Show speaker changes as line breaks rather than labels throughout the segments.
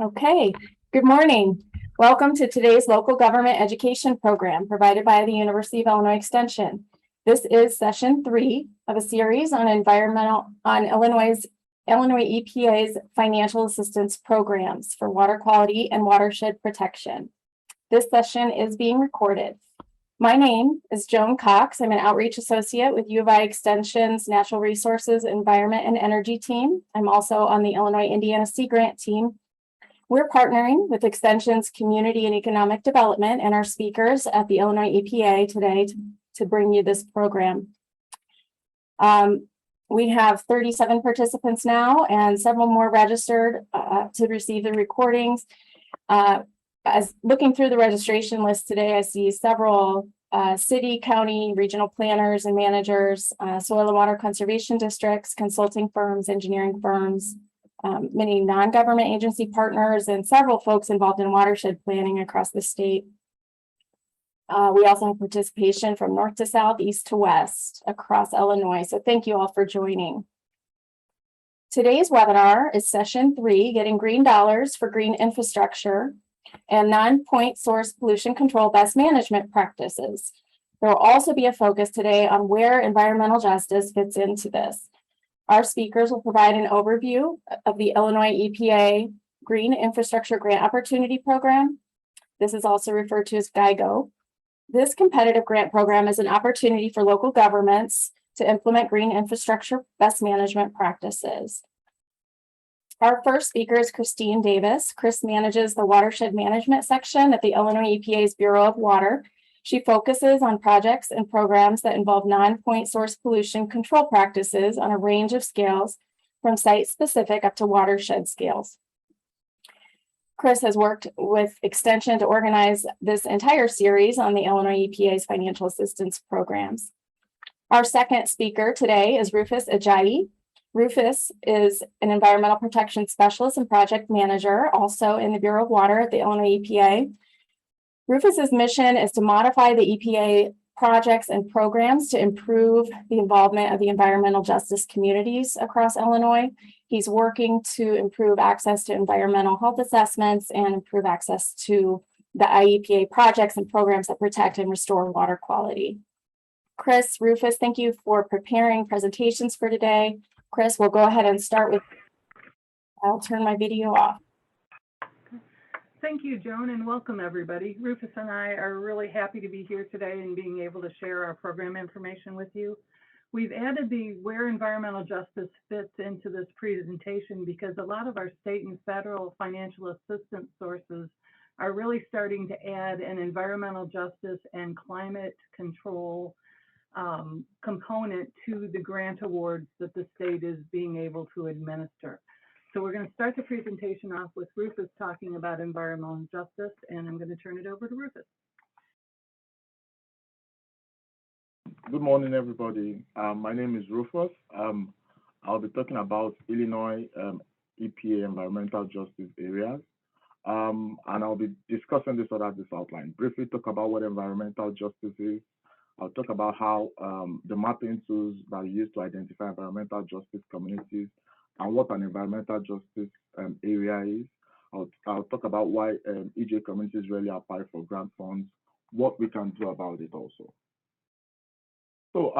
Okay, good morning. Welcome to today's local government education program provided by the University of Illinois Extension. This is session 3 of a series on Illinois EPA's financial assistance programs for water quality and watershed protection. This session is being recorded. My name is Joan Cox. I'm an outreach associate with U of I Extension's Natural Resources, Environment, and Energy team. I'm also on the Illinois Indiana Sea Grant team. We're partnering with Extension's Community and Economic Development and our speakers at the Illinois EPA today to bring you this program. We have 37 participants now and several more registered to receive the recordings. As looking through the registration list today, I see several city, county, regional planners and managers, soil and water conservation districts, consulting firms, engineering firms, many non-government agency partners, and several folks involved in watershed planning across the state. We also have participation from north to south, east to west across Illinois. So thank you all for joining. Today's webinar is session 3, Getting Green Dollars for Green Infrastructure and Nonpoint Source Pollution Control Best Management Practices. There will also be a focus today on where environmental justice fits into this. Our speakers will provide an overview of the Illinois EPA Green Infrastructure Grant Opportunity Program. This is also referred to as GIGO. This competitive grant program is an opportunity for local governments to implement green infrastructure best management practices. Our first speaker is Christine Davis. Chris manages the watershed management section at the Illinois EPA's Bureau of Water. She focuses on projects and programs that involve non-point source pollution control practices on a range of scales, from site-specific up to watershed scales. Chris has worked with Extension to organize this entire series on the Illinois EPA's financial assistance programs. Our second speaker today is Rufus Ajayi. Rufus is an environmental protection specialist and project manager, also in the Bureau of Water at the Illinois EPA. Rufus's mission is to modify the EPA projects and programs to improve the involvement of the environmental justice communities across Illinois. He's working to improve access to environmental health assessments and improve access to the IEPA projects and programs that protect and restore water quality. Chris, Rufus, thank you for preparing presentations for today. Chris, we'll go ahead and start with, I'll turn my video off.
Thank you, Joan, and welcome everybody. Rufus and I are really happy to be here today and being able to share our program information with you. We've added the where environmental justice fits into this presentation because a lot of our state and federal financial assistance sources are really starting to add an environmental justice and climate control component to the grant awards that the state is being able to administer. So we're going to start the presentation off with Rufus talking about environmental justice, and I'm going to turn it over to Rufus.
Good morning, everybody. My name is Rufus. I'll be talking about Illinois EPA environmental justice areas, and I'll be discussing this under this outline. Briefly talk about what environmental justice is. I'll talk about how the mapping tools that are used to identify environmental justice communities and what an environmental justice area is. I'll talk about why EJ communities really apply for grant funds, what we can do about it also. So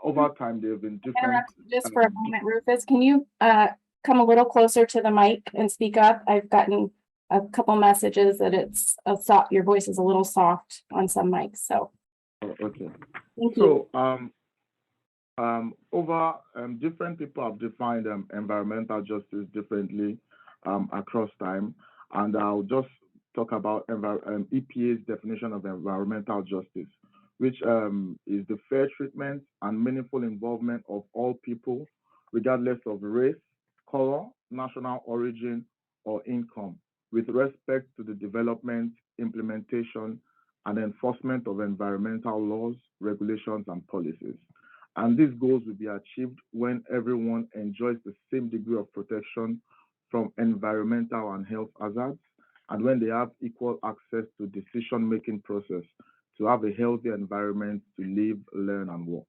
over time, there have been different—
Just for a moment, Rufus, can you come a little closer to the mic and speak up? I've gotten a couple messages that it's your voice is a little soft on some mics, so.
Okay.
Thank you.
So different people have defined environmental justice differently across time, and I'll just talk about EPA's definition of environmental justice, which is the fair treatment and meaningful involvement of all people, regardless of race, color, national origin, or income, with respect to the development, implementation, and enforcement of environmental laws, regulations, and policies. And these goals will be achieved when everyone enjoys the same degree of protection from environmental and health hazards, and when they have equal access to decision-making process to have a healthy environment to live, learn, and work.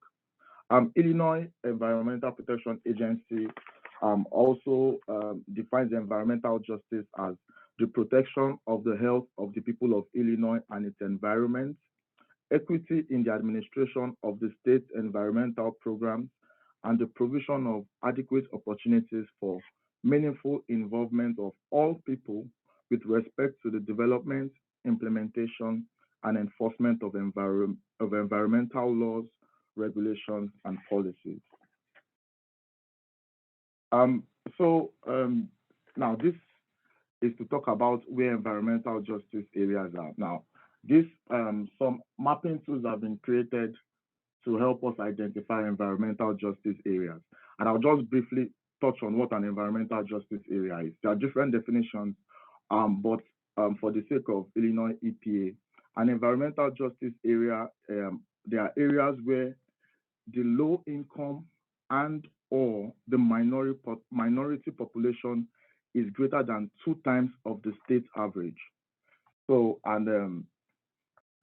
Illinois Environmental Protection Agency also defines environmental justice as the protection of the health of the people of Illinois and its environment, equity in the administration of the state's environmental programs, and the provision of adequate opportunities for meaningful involvement of all people with respect to the development, implementation, and enforcement of environmental laws, regulations, and policies. Now this is to talk about where environmental justice areas are. Now, some mapping tools have been created to help us identify environmental justice areas. And I'll just briefly touch on what an environmental justice area is. There are different definitions, but for the sake of Illinois EPA, an environmental justice area, there are areas where the low income and or the minority population is greater than 2 times of the state average. So, and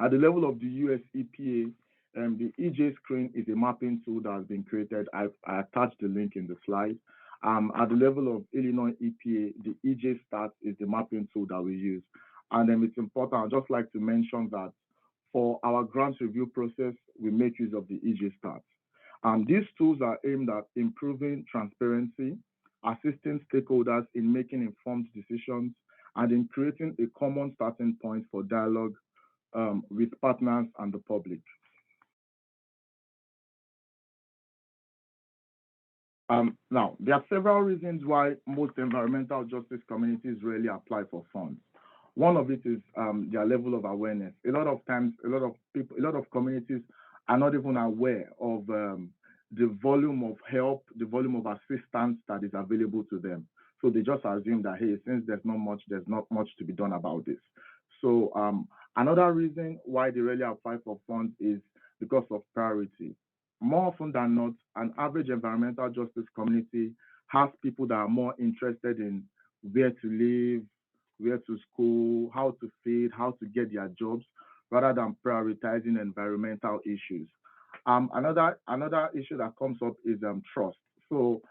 at the level of the US EPA, the EJ screen is a mapping tool that has been created. I attached the link in the slide. At the level of Illinois EPA, the EJ stat is the mapping tool that we use. And then it's important, I'd just like to mention that for our grant review process, we make use of the EJ stats. These tools are aimed at improving transparency, assisting stakeholders in making informed decisions, and in creating a common starting point for dialogue with partners and the public. Now, there are several reasons why most environmental justice communities rarely apply for funds. One of it is their level of awareness. A lot of times, a lot of communities are not even aware of the volume of help, the volume of assistance that is available to them. So they just assume that, hey, since there's not much to be done about this. So another reason why they rarely apply for funds is because of priority. More often than not, an average environmental justice community has people that are more interested in where to live, where to school, how to feed, how to get their jobs, rather than prioritizing environmental issues. Another issue that comes up is trust. So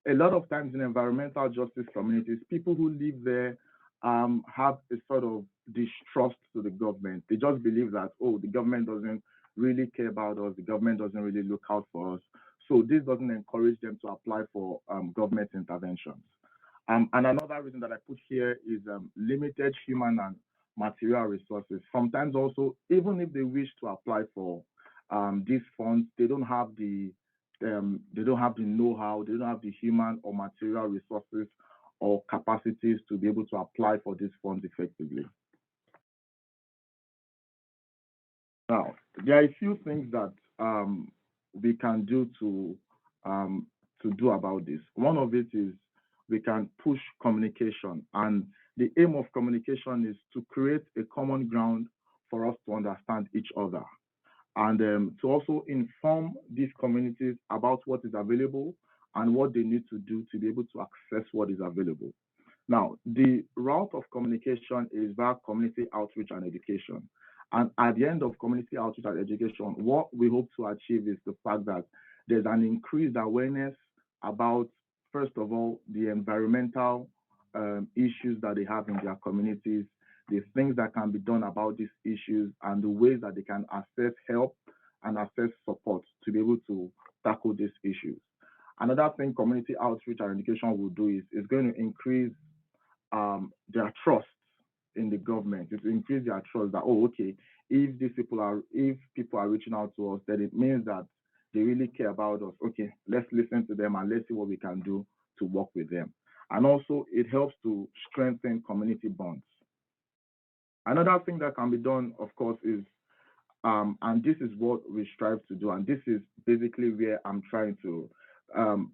a lot of times in environmental justice communities, people who live there have a sort of distrust to the government. They just believe that, oh, the government doesn't really care about us, the government doesn't really look out for us. So this doesn't encourage them to apply for government interventions. And another reason that I put here is limited human and material resources. Sometimes also, even if they wish to apply for these funds, they don't have the know-how, they don't have the human or material resources or capacities to be able to apply for these funds effectively. Now, there are a few things that we can do to do about this. One of it is we can push communication, and the aim of communication is to create a common ground for us to understand each other, and to also inform these communities about what is available and what they need to do to be able to access what is available. Now, the route of communication is via community outreach and education. And at the end of community outreach and education, what we hope to achieve is the fact that there's an increased awareness about, first of all, the environmental issues that they have in their communities, the things that can be done about these issues, and the ways that they can access help and access support to be able to tackle these issues. Another thing community outreach and education will do is it's going to increase their trust in the government. It will increase their trust that, oh, okay, if people are reaching out to us, then it means that they really care about us. Okay, let's listen to them and let's see what we can do to work with them. And also, it helps to strengthen community bonds. Another thing that can be done, of course, is, and this is what we strive to do, and this is basically where I'm trying to,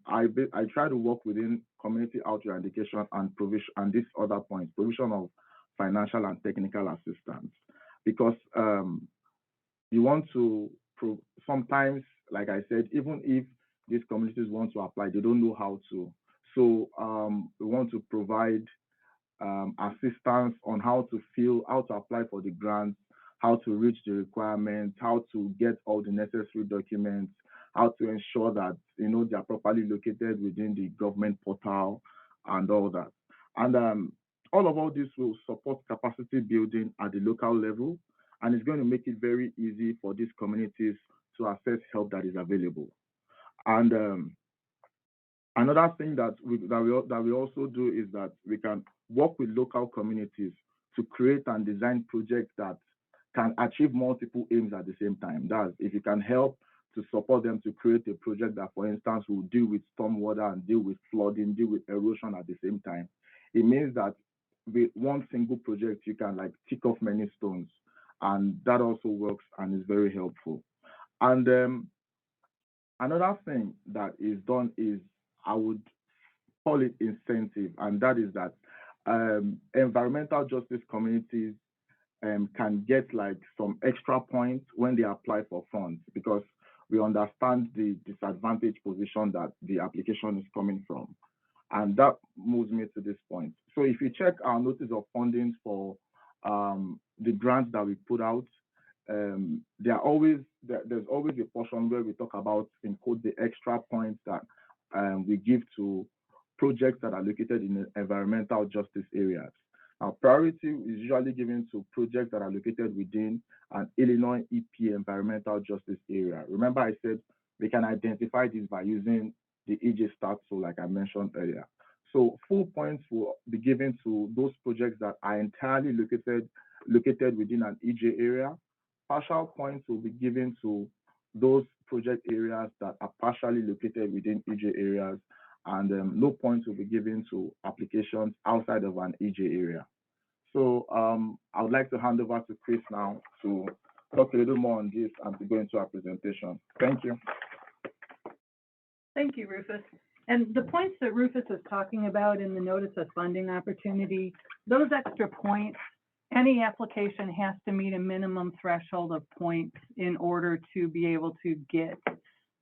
I try to work within community outreach education and provision, and this other point, provision of financial and technical assistance, because you want to, sometimes, like I said, even if these communities want to apply, they don't know how to. So we want to provide assistance on how to apply for the grants, how to reach the requirements, how to get all the necessary documents, how to ensure that they are properly located within the government portal and all that. And all this will support capacity building at the local level, and it's going to make it very easy for these communities to access help that is available. And another thing that we also do is that we can work with local communities to create and design projects that can achieve multiple aims at the same time. That's if you can help to support them to create a project that, for instance, will deal with stormwater and deal with flooding, deal with erosion at the same time. It means that with one single project, you can like tick off many stones, and that also works and is very helpful. And another thing that is done is, I would call it incentive, and that is that environmental justice communities can get like some extra points when they apply for funds, because we understand the disadvantaged position that the application is coming from. And that moves me to this point. So if you check our notice of funding for the grants that we put out, there's always a portion where we talk about, in quote, the extra points that we give to projects that are located in environmental justice areas. Now, priority is usually given to projects that are located within an Illinois EPA environmental justice area. Remember, I said we can identify this by using the EJ stat, so like I mentioned earlier. So full points will be given to those projects that are entirely located within an EJ area. Partial points will be given to those project areas that are partially located within EJ areas, and no points will be given to applications outside of an EJ area. So I would like to hand over to Chris now to talk a little more on this and to go into our presentation. Thank you.
Thank you, Rufus. And the points that Rufus is talking about in the notice of funding opportunity, those extra points, any application has to meet a minimum threshold of points in order to be able to get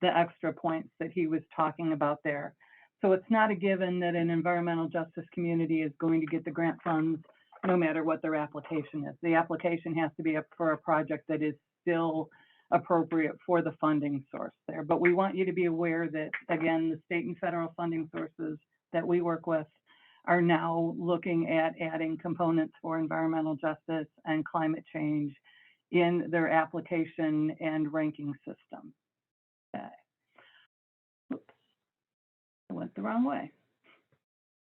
the extra points that he was talking about there. So it's not a given that an environmental justice community is going to get the grant funds no matter what their application is. The application has to be up for a project that is still appropriate for the funding source there. But we want you to be aware that, again, the state and federal funding sources that we work with are now looking at adding components for environmental justice and climate change in their application and ranking system. Okay. Oops. I went the wrong way.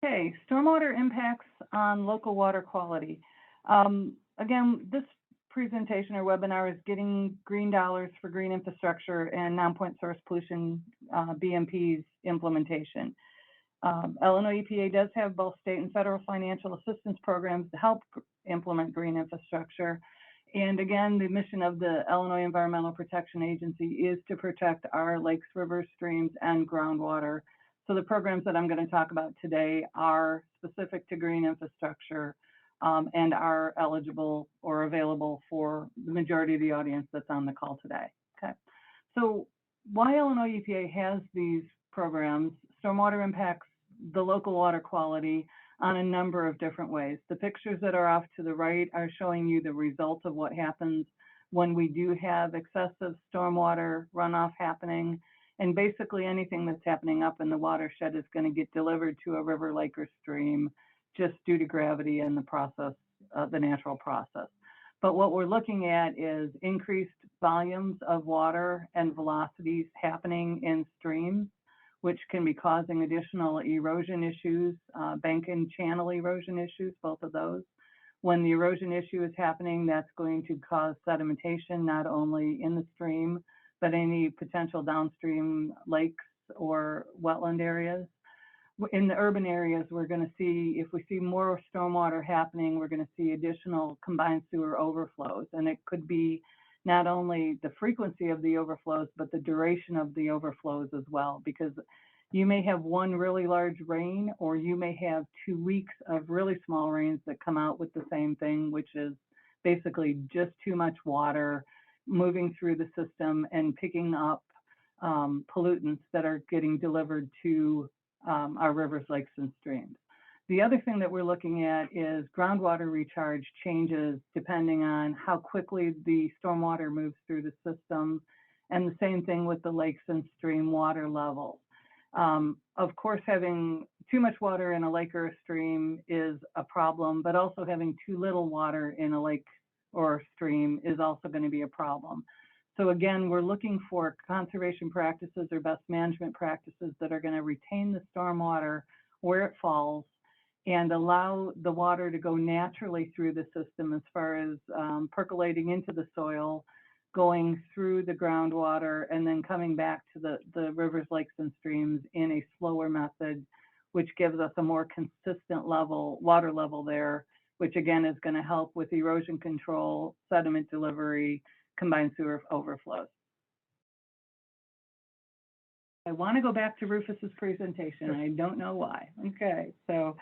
Okay, stormwater impacts on local water quality. Again, this presentation or webinar is getting green dollars for green infrastructure and non-point source pollution BMPs implementation. Illinois EPA does have both state and federal financial assistance programs to help implement green infrastructure. And again, the mission of the Illinois Environmental Protection Agency is to protect our lakes, rivers, streams, and groundwater. So the programs that I'm going to talk about today are specific to green infrastructure and are eligible or available for the majority of the audience that's on the call today. Okay. So why Illinois EPA has these programs, stormwater impacts the local water quality on a number of different ways. The pictures that are off to the right are showing you the result of what happens when we do have excessive stormwater runoff happening. And basically anything that's happening up in the watershed is going to get delivered to a river, lake, or stream just due to gravity and the process, the natural process. But what we're looking at is increased volumes of water and velocities happening in streams, which can be causing additional erosion issues, bank and channel erosion issues, both of those. When the erosion issue is happening, that's going to cause sedimentation, not only in the stream, but any potential downstream lakes or wetland areas. In the urban areas, we're going to see, if we see more stormwater happening, we're going to see additional combined sewer overflows. And it could be not only the frequency of the overflows, but the duration of the overflows as well, because you may have one really large rain, or you may have 2 weeks of really small rains that come out with the same thing, which is basically just too much water moving through the system and picking up pollutants that are getting delivered to our rivers, lakes, and streams. The other thing that we're looking at is groundwater recharge changes depending on how quickly the stormwater moves through the system, and the same thing with the lakes and stream water levels. Of course, having too much water in a lake or a stream is a problem, but also having too little water in a lake or a stream is also going to be a problem. So again, we're looking for conservation practices or best management practices that are going to retain the stormwater where it falls and allow the water to go naturally through the system as far as percolating into the soil, going through the groundwater, and then coming back to the rivers, lakes, and streams in a slower method, which gives us a more consistent water level there, which again is going to help with erosion control, sediment delivery, combined sewer overflows. I want to go back to Rufus's presentation. I don't know why. Okay, so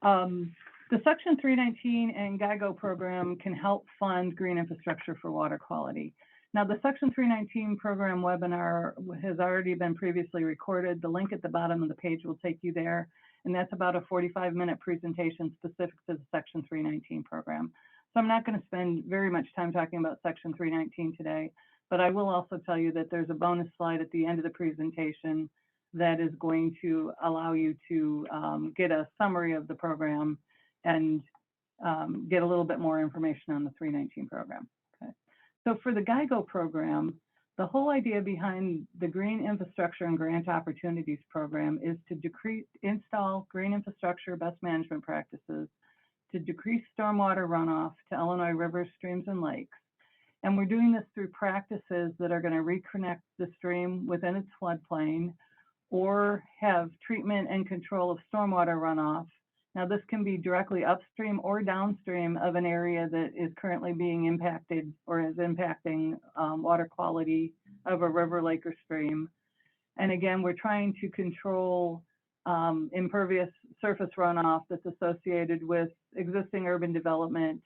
the Section 319 and GIGO program can help fund green infrastructure for water quality. Now, the Section 319 program webinar has already been previously recorded. The link at the bottom of the page will take you there, and that's about a 45-minute presentation specific to the Section 319 program. So I'm not going to spend very much time talking about Section 319 today, but I will also tell you that there's a bonus slide at the end of the presentation that is going to allow you to get a summary of the program and get a little bit more information on the 319 program. Okay. So for the GIGO program, the whole idea behind the Green Infrastructure and Grant Opportunities program is to install green infrastructure best management practices to decrease stormwater runoff to Illinois rivers, streams, and lakes. And we're doing this through practices that are going to reconnect the stream within its floodplain or have treatment and control of stormwater runoff. Now, this can be directly upstream or downstream of an area that is currently being impacted or is impacting water quality of a river, lake, or stream. And again, we're trying to control impervious surface runoff that's associated with existing urban development.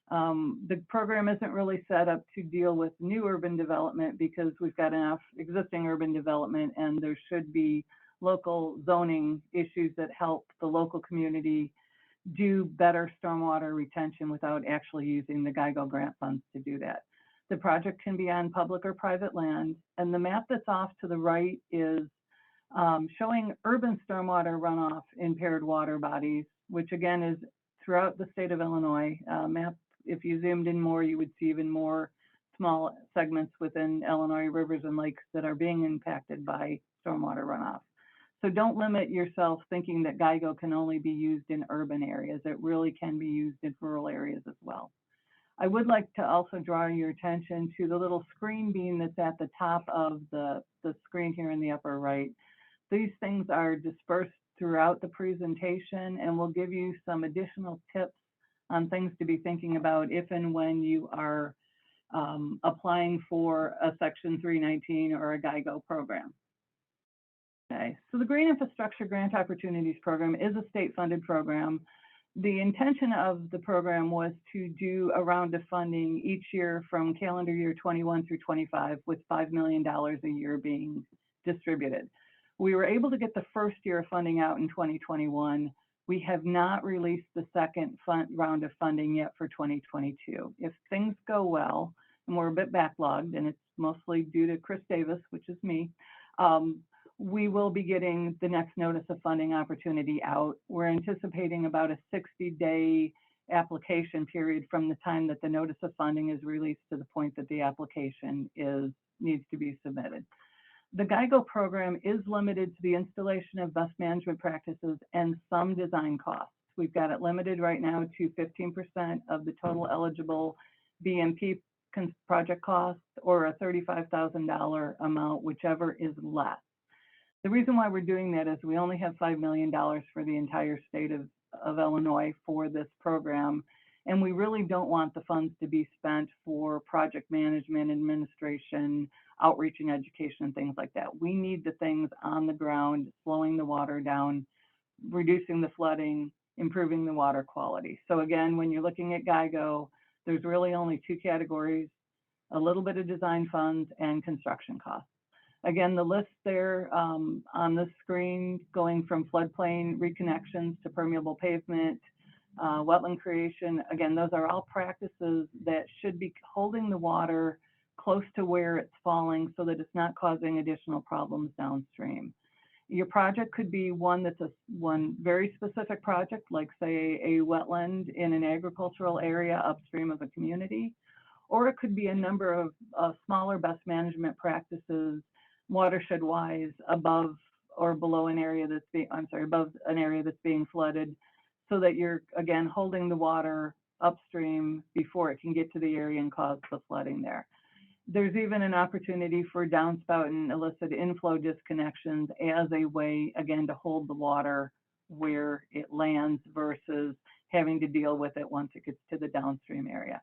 The program isn't really set up to deal with new urban development because we've got enough existing urban development, and there should be local zoning issues that help the local community do better stormwater retention without actually using the GIGO grant funds to do that. The project can be on public or private land, and the map that's off to the right is showing urban stormwater runoff in paired water bodies, which again is throughout the state of Illinois. Map, if you zoomed in more, you would see even more small segments within Illinois rivers and lakes that are being impacted by stormwater runoff. So don't limit yourself thinking that GIGO can only be used in urban areas. It really can be used in rural areas as well. I would like to also draw your attention to the little screen beam that's at the top of the screen here in the upper right. These things are dispersed throughout the presentation and will give you some additional tips on things to be thinking about if and when you are applying for a Section 319 or a GIGO program. Okay, so the Green Infrastructure Grant Opportunities Program is a state-funded program. The intention of the program was to do a round of funding each year from calendar year 21 through 25, with $5 million a year being distributed. We were able to get the first year of funding out in 2021. We have not released the second round of funding yet for 2022. If things go well, and we're a bit backlogged, and it's mostly due to Chris Davis, which is me, we will be getting the next notice of funding opportunity out. We're anticipating about a 60-day application period from the time that the notice of funding is released to the point that the application needs to be submitted. The GIGO program is limited to the installation of best management practices and some design costs. We've got it limited right now to 15% of the total eligible BMP project cost or a $35,000 amount, whichever is less. The reason why we're doing that is we only have $5 million for the entire state of Illinois for this program, and we really don't want the funds to be spent for project management, administration, outreach and education, and things like that. We need the things on the ground, slowing the water down, reducing the flooding, improving the water quality. So again, when you're looking at GIGO, there's really only two categories: a little bit of design funds and construction costs. Again, the list there on the screen, going from floodplain reconnections to permeable pavement, wetland creation. Again, those are all practices that should be holding the water close to where it's falling so that it's not causing additional problems downstream. Your project could be one that's one very specific project, like say a wetland in an agricultural area upstream of a community, or it could be a number of smaller best management practices, watershed-wise, above or below an area that's above an area that's being flooded, so that you're, again, holding the water upstream before it can get to the area and cause the flooding there. There's even an opportunity for downspout and illicit inflow disconnections as a way, again, to hold the water where it lands versus having to deal with it once it gets to the downstream area.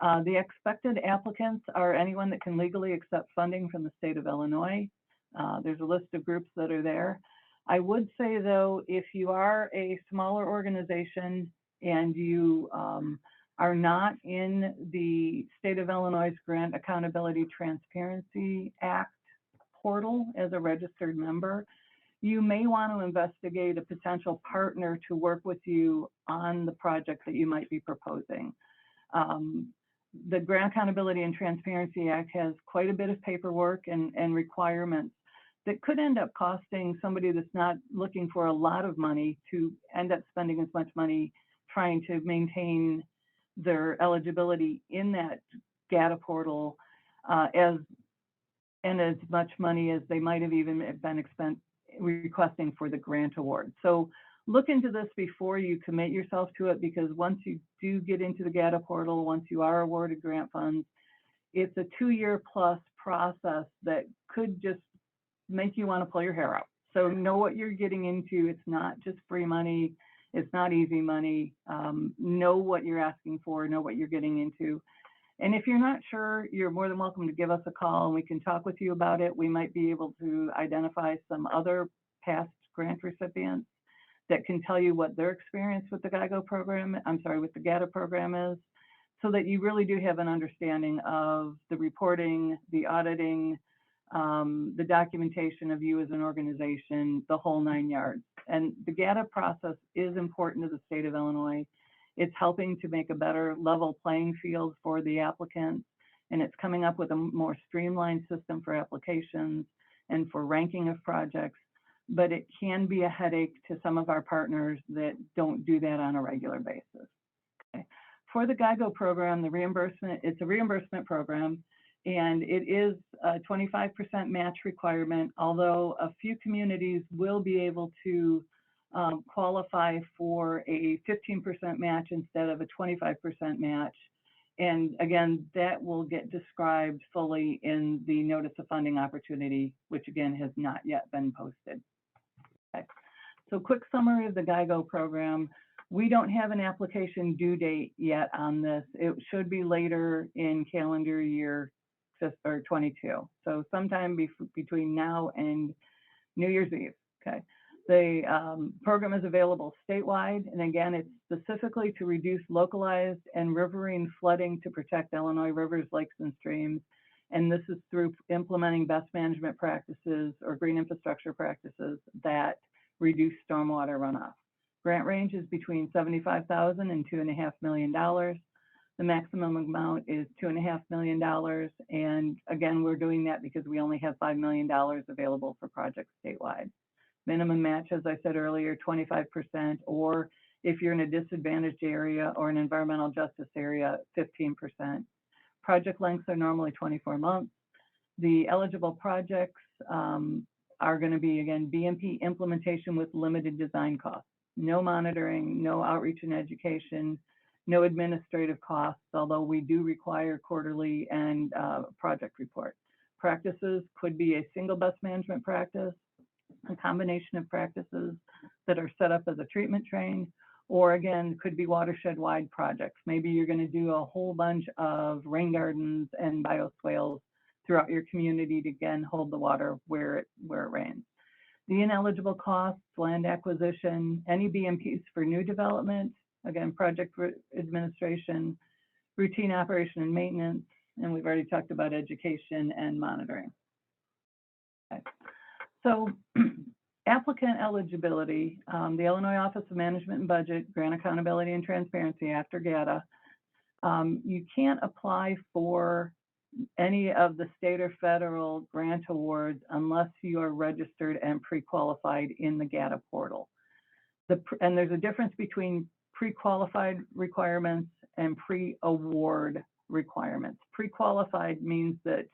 The expected applicants are anyone that can legally accept funding from the state of Illinois. There's a list of groups that are there. I would say, though, if you are a smaller organization and you are not in the state of Illinois Grant Accountability Transparency Act portal as a registered member, you may want to investigate a potential partner to work with you on the project that you might be proposing. The Grant Accountability and Transparency Act has quite a bit of paperwork and requirements that could end up costing somebody that's not looking for a lot of money to end up spending as much money trying to maintain their eligibility in that data portal and as much money as they might have even been requesting for the grant award. So look into this before you commit yourself to it, because once you do get into the data portal, once you are awarded grant funds, it's a 2-year plus process that could just make you want to pull your hair out. So know what you're getting into. It's not just free money. It's not easy money. Know what you're asking for, know what you're getting into. And if you're not sure, you're more than welcome to give us a call and we can talk with you about it. We might be able to identify some other past grant recipients that can tell you what their experience with the GIGO program, with the GATA program is, so that you really do have an understanding of the reporting, the auditing, the documentation of you as an organization, the whole 9 yards. And the GATA process is important to the state of Illinois. It's helping to make a better level playing field for the applicants, and it's coming up with a more streamlined system for applications and for ranking of projects, but it can be a headache to some of our partners that don't do that on a regular basis. Okay. For the GIGO program, the reimbursement, it's a reimbursement program, and it is a 25% match requirement, although a few communities will be able to qualify for a 15% match instead of a 25% match. And again, that will get described fully in the notice of funding opportunity, which again has not yet been posted. Okay. So quick summary of the GIGO program. We don't have an application due date yet on this. It should be later in calendar year 22. So sometime between now and New Year's Eve. Okay. The program is available statewide, and again, it's specifically to reduce localized and riverine flooding to protect Illinois rivers, lakes, and streams. And this is through implementing best management practices or green infrastructure practices that reduce stormwater runoff. Grant range is between $75,000 and $2.5 million. The maximum amount is $2.5 million. And again, we're doing that because we only have $5 million available for projects statewide. Minimum match, as I said earlier, 25%, or if you're in a disadvantaged area or an environmental justice area, 15%. Project lengths are normally 24 months. The eligible projects are going to be, again, BMP implementation with limited design costs. No monitoring, no outreach and education, no administrative costs, although we do require quarterly and project report. Practices could be a single best management practice, a combination of practices that are set up as a treatment train, or again, could be watershed-wide projects. Maybe you're going to do a whole bunch of rain gardens and bioswales throughout your community to, again, hold the water where it rains. The ineligible costs, land acquisition, any BMPs for new development, again, project administration, routine operation and maintenance, and we've already talked about education and monitoring. Okay. So applicant eligibility, the Illinois Office of Management and Budget, Grant Accountability and Transparency after GATA, you can't apply for any of the state or federal grant awards unless you are registered and pre-qualified in the GATA portal. And there's a difference between pre-qualified requirements and pre-award requirements. Pre-qualified means that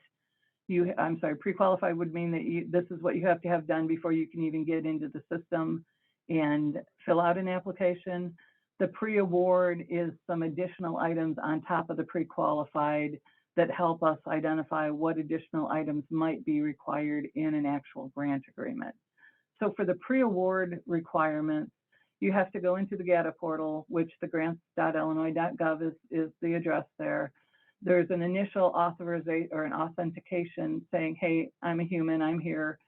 pre-qualified would mean that this is what you have to have done before you can even get into the system and fill out an application. The pre-award is some additional items on top of the pre-qualified that help us identify what additional items might be required in an actual grant agreement. So for the pre-award requirements, you have to go into the GATA portal, which the grants.illinois.gov is the address there. There's an initial authorization or an authentication saying, hey, I'm a human, I'm here.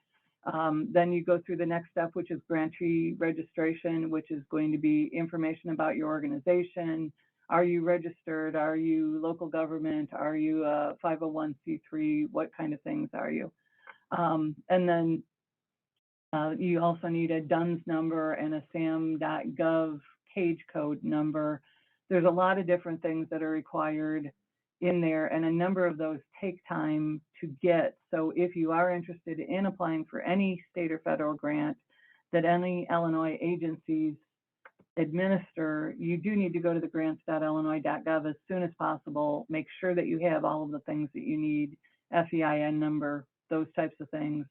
Then you go through the next step, which is Grantree Registration, which is going to be information about your organization. Are you registered? Are you local government? Are you a 501c3? What kind of things are you? And then you also need a DUNS number and a SAM.gov cage code number. There's a lot of different things that are required in there, and a number of those take time to get. So if you are interested in applying for any state or federal grant that any Illinois agencies administer, you do need to go to the grants.illinois.gov as soon as possible. Make sure that you have all of the things that you need, FEIN number, those types of things.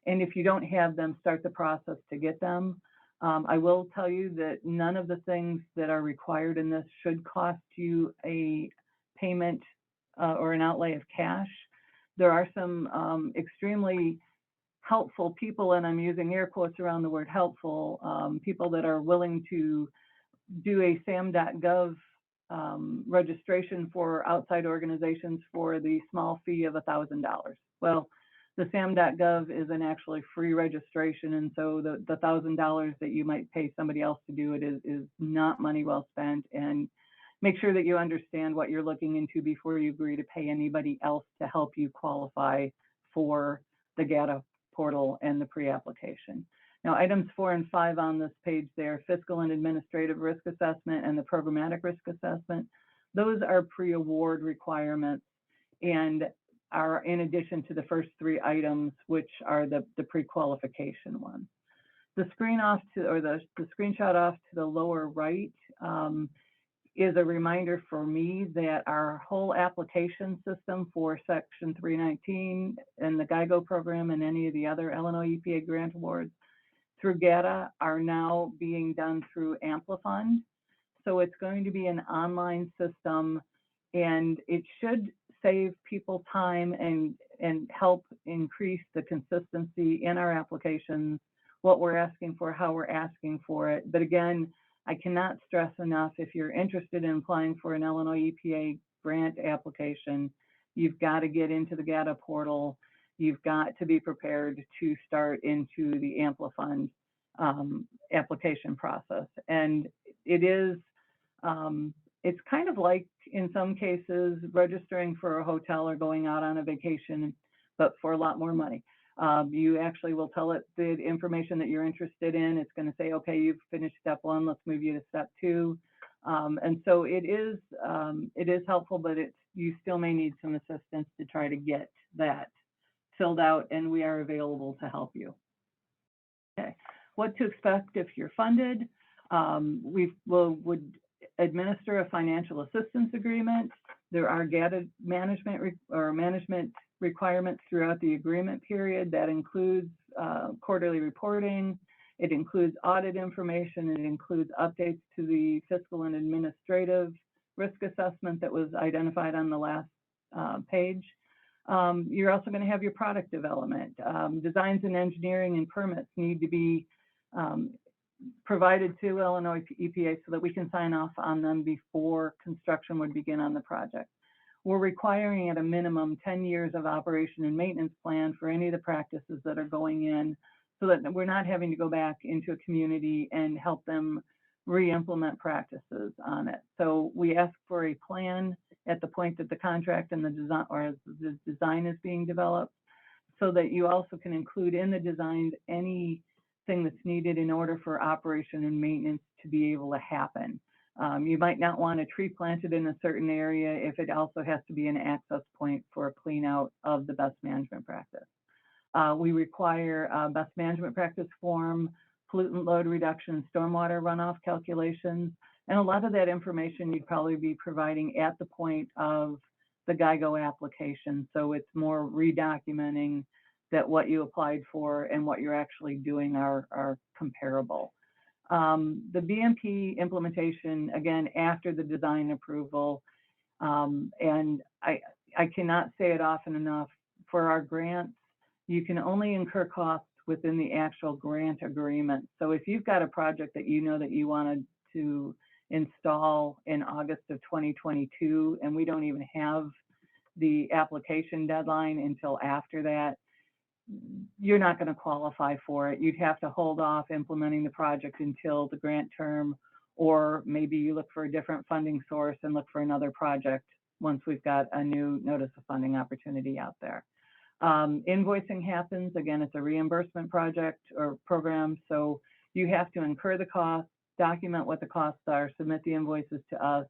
And if you don't have them, start the process to get them. I will tell you that none of the things that are required in this should cost you a payment or an outlay of cash. There are some extremely helpful people, and I'm using air quotes around the word helpful, people that are willing to do a SAM.gov registration for outside organizations for the small fee of $1,000. Well, the SAM.gov is an actually free registration, and so the $1,000 that you might pay somebody else to do it is not money well spent. And make sure that you understand what you're looking into before you agree to pay anybody else to help you qualify for the GATA portal and the pre-application. Now, items 4 and 5 on this page there, fiscal and administrative risk assessment and the programmatic risk assessment, those are pre-award requirements and are in addition to the first 3 items, which are the pre-qualification ones. The screenshot off to the lower right is a reminder for me that our whole application system for Section 319 and the GIGO program and any of the other Illinois EPA grant awards through GATA are now being done through Amplifund. So it's going to be an online system, and it should save people time and help increase the consistency in our applications, what we're asking for, how we're asking for it. But again, I cannot stress enough, if you're interested in applying for an Illinois EPA grant application, you've got to get into the GATA portal. You've got to be prepared to start into the Amplifund application process. And it is, it's kind of like, in some cases, registering for a hotel or going out on a vacation, but for a lot more money. You actually will tell it the information that you're interested in. It's going to say, okay, you've finished step 1, let's move you to step 2. And so it is helpful, but you still may need some assistance to try to get that filled out, and we are available to help you. Okay, what to expect if you're funded? We would administer a financial assistance agreement. There are GATA management requirements throughout the agreement period. That includes quarterly reporting. It includes audit information. It includes updates to the fiscal and administrative risk assessment that was identified on the last page. You're also going to have your product development. Designs and engineering and permits need to be provided to Illinois EPA so that we can sign off on them before construction would begin on the project. We're requiring at a minimum 10 years of operation and maintenance plan for any of the practices that are going in, so that we're not having to go back into a community and help them re-implement practices on it. So we ask for a plan at the point that the contract and the design, or the design is being developed, so that you also can include in the design anything that's needed in order for operation and maintenance to be able to happen. You might not want a tree planted in a certain area if it also has to be an access point for a clean out of the best management practice. We require a best management practice form, pollutant load reduction, stormwater runoff calculations, and a lot of that information you'd probably be providing at the point of the GIGO application. So it's more redocumenting that what you applied for and what you're actually doing are comparable. The BMP implementation, again, after the design approval, and I cannot say it often enough, for our grants, you can only incur costs within the actual grant agreement. So if you've got a project that you know that you wanted to install in August of 2022, and we don't even have the application deadline until after that, you're not going to qualify for it. You'd have to hold off implementing the project until the grant term, or maybe you look for a different funding source and look for another project once we've got a new notice of funding opportunity out there. Invoicing happens, again, it's a reimbursement project or program, so you have to incur the cost, document what the costs are, submit the invoices to us,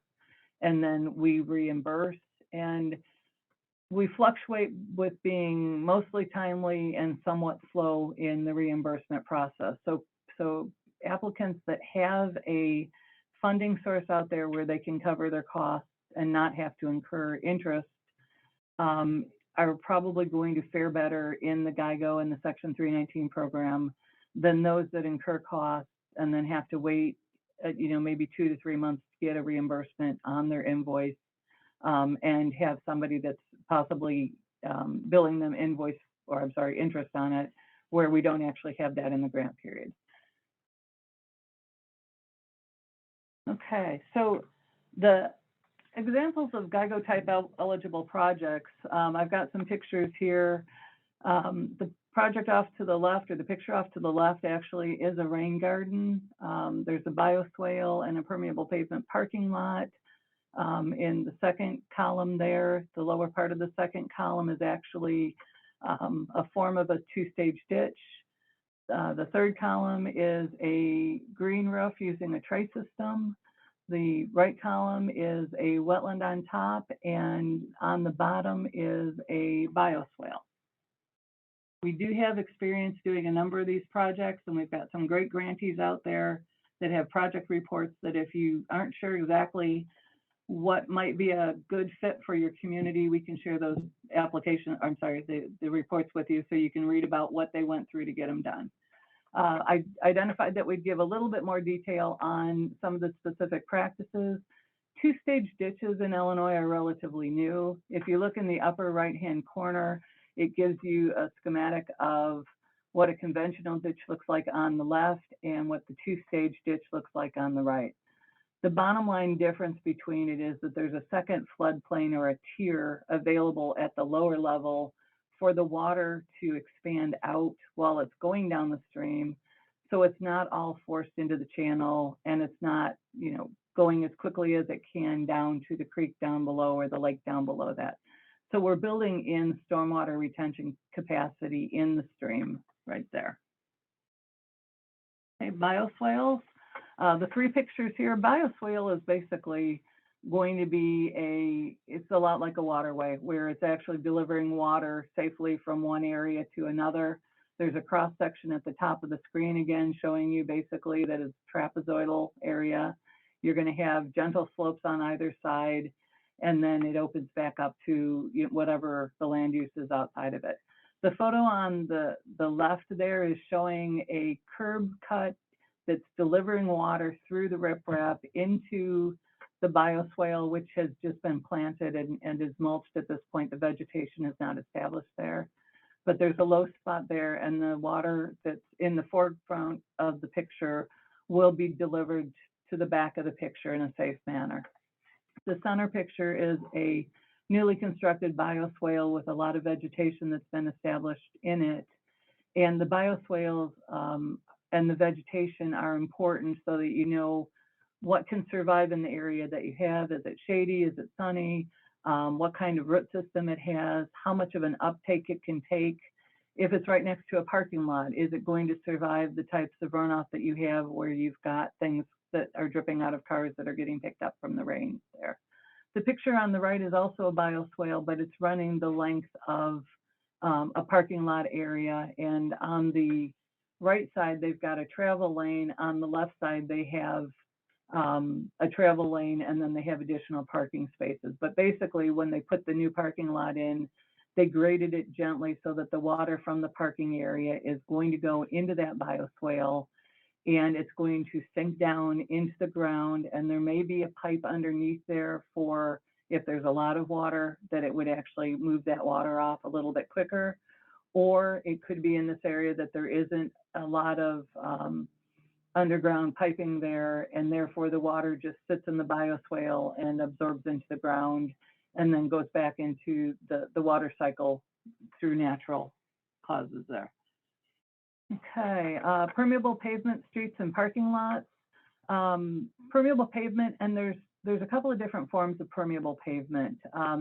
and then we reimburse. And we fluctuate with being mostly timely and somewhat slow in the reimbursement process. So applicants that have a funding source out there where they can cover their costs and not have to incur interest are probably going to fare better in the GIGO and the Section 319 program than those that incur costs and then have to wait, maybe 2 to 3 months to get a reimbursement on their invoice, and have somebody that's possibly billing them interest on it, where we don't actually have that in the grant period. Okay, so the examples of GIGO type eligible projects, I've got some pictures here. The project off to the left, or the picture off to the left, actually is a rain garden. There's a bioswale and a permeable pavement parking lot. In the second column there, the lower part of the second column is actually a form of a two-stage ditch. The third column is a green roof using a tray system. The right column is a wetland on top, and on the bottom is a bioswale. We do have experience doing a number of these projects, and we've got some great grantees out there that have project reports that if you aren't sure exactly what might be a good fit for your community, we can share those the reports with you so you can read about what they went through to get them done. I identified that we'd give a little bit more detail on some of the specific practices. Two-stage ditches in Illinois are relatively new. If you look in the upper right-hand corner, it gives you a schematic of what a conventional ditch looks like on the left and what the two-stage ditch looks like on the right. The bottom line difference between it is that there's a second floodplain or a tier available at the lower level for the water to expand out while it's going down the stream. So it's not all forced into the channel, and it's not, going as quickly as it can down to the creek down below or the lake down below that. So we're building in stormwater retention capacity in the stream right there. Okay, bioswales. The three pictures here, bioswale is basically going to be it's a lot like a waterway where it's actually delivering water safely from one area to another. There's a cross section at the top of the screen again showing you basically that it's trapezoidal area. You're going to have gentle slopes on either side, and then it opens back up to whatever the land use is outside of it. The photo on the left there is showing a curb cut that's delivering water through the riprap into the bioswale, which has just been planted and is mulched at this point. The vegetation is not established there, but there's a low spot there, and the water that's in the forefront of the picture will be delivered to the back of the picture in a safe manner. The center picture is a newly constructed bioswale with a lot of vegetation that's been established in it. And the bioswales and the vegetation are important so that you know what can survive in the area that you have. Is it shady? Is it sunny? What kind of root system it has? How much of an uptake it can take? if it's right next to a parking lot, is it going to survive the types of runoff that you have where you've got things that are dripping out of cars that are getting picked up from the rain there? The picture on the right is also a bioswale, but it's running the length of a parking lot area. And on the right side, they've got a travel lane. On the left side, they have a travel lane, and then they have additional parking spaces. But basically, when they put the new parking lot in, they graded it gently so that the water from the parking area is going to go into that bioswale, and it's going to sink down into the ground. And there may be a pipe underneath there for if there's a lot of water, that it would actually move that water off a little bit quicker. Or it could be in this area that there isn't a lot of underground piping there, and therefore the water just sits in the bioswale and absorbs into the ground and then goes back into the water cycle through natural causes there. Okay, permeable pavement, streets and parking lots. Permeable pavement, and there's a couple of different forms of permeable pavement.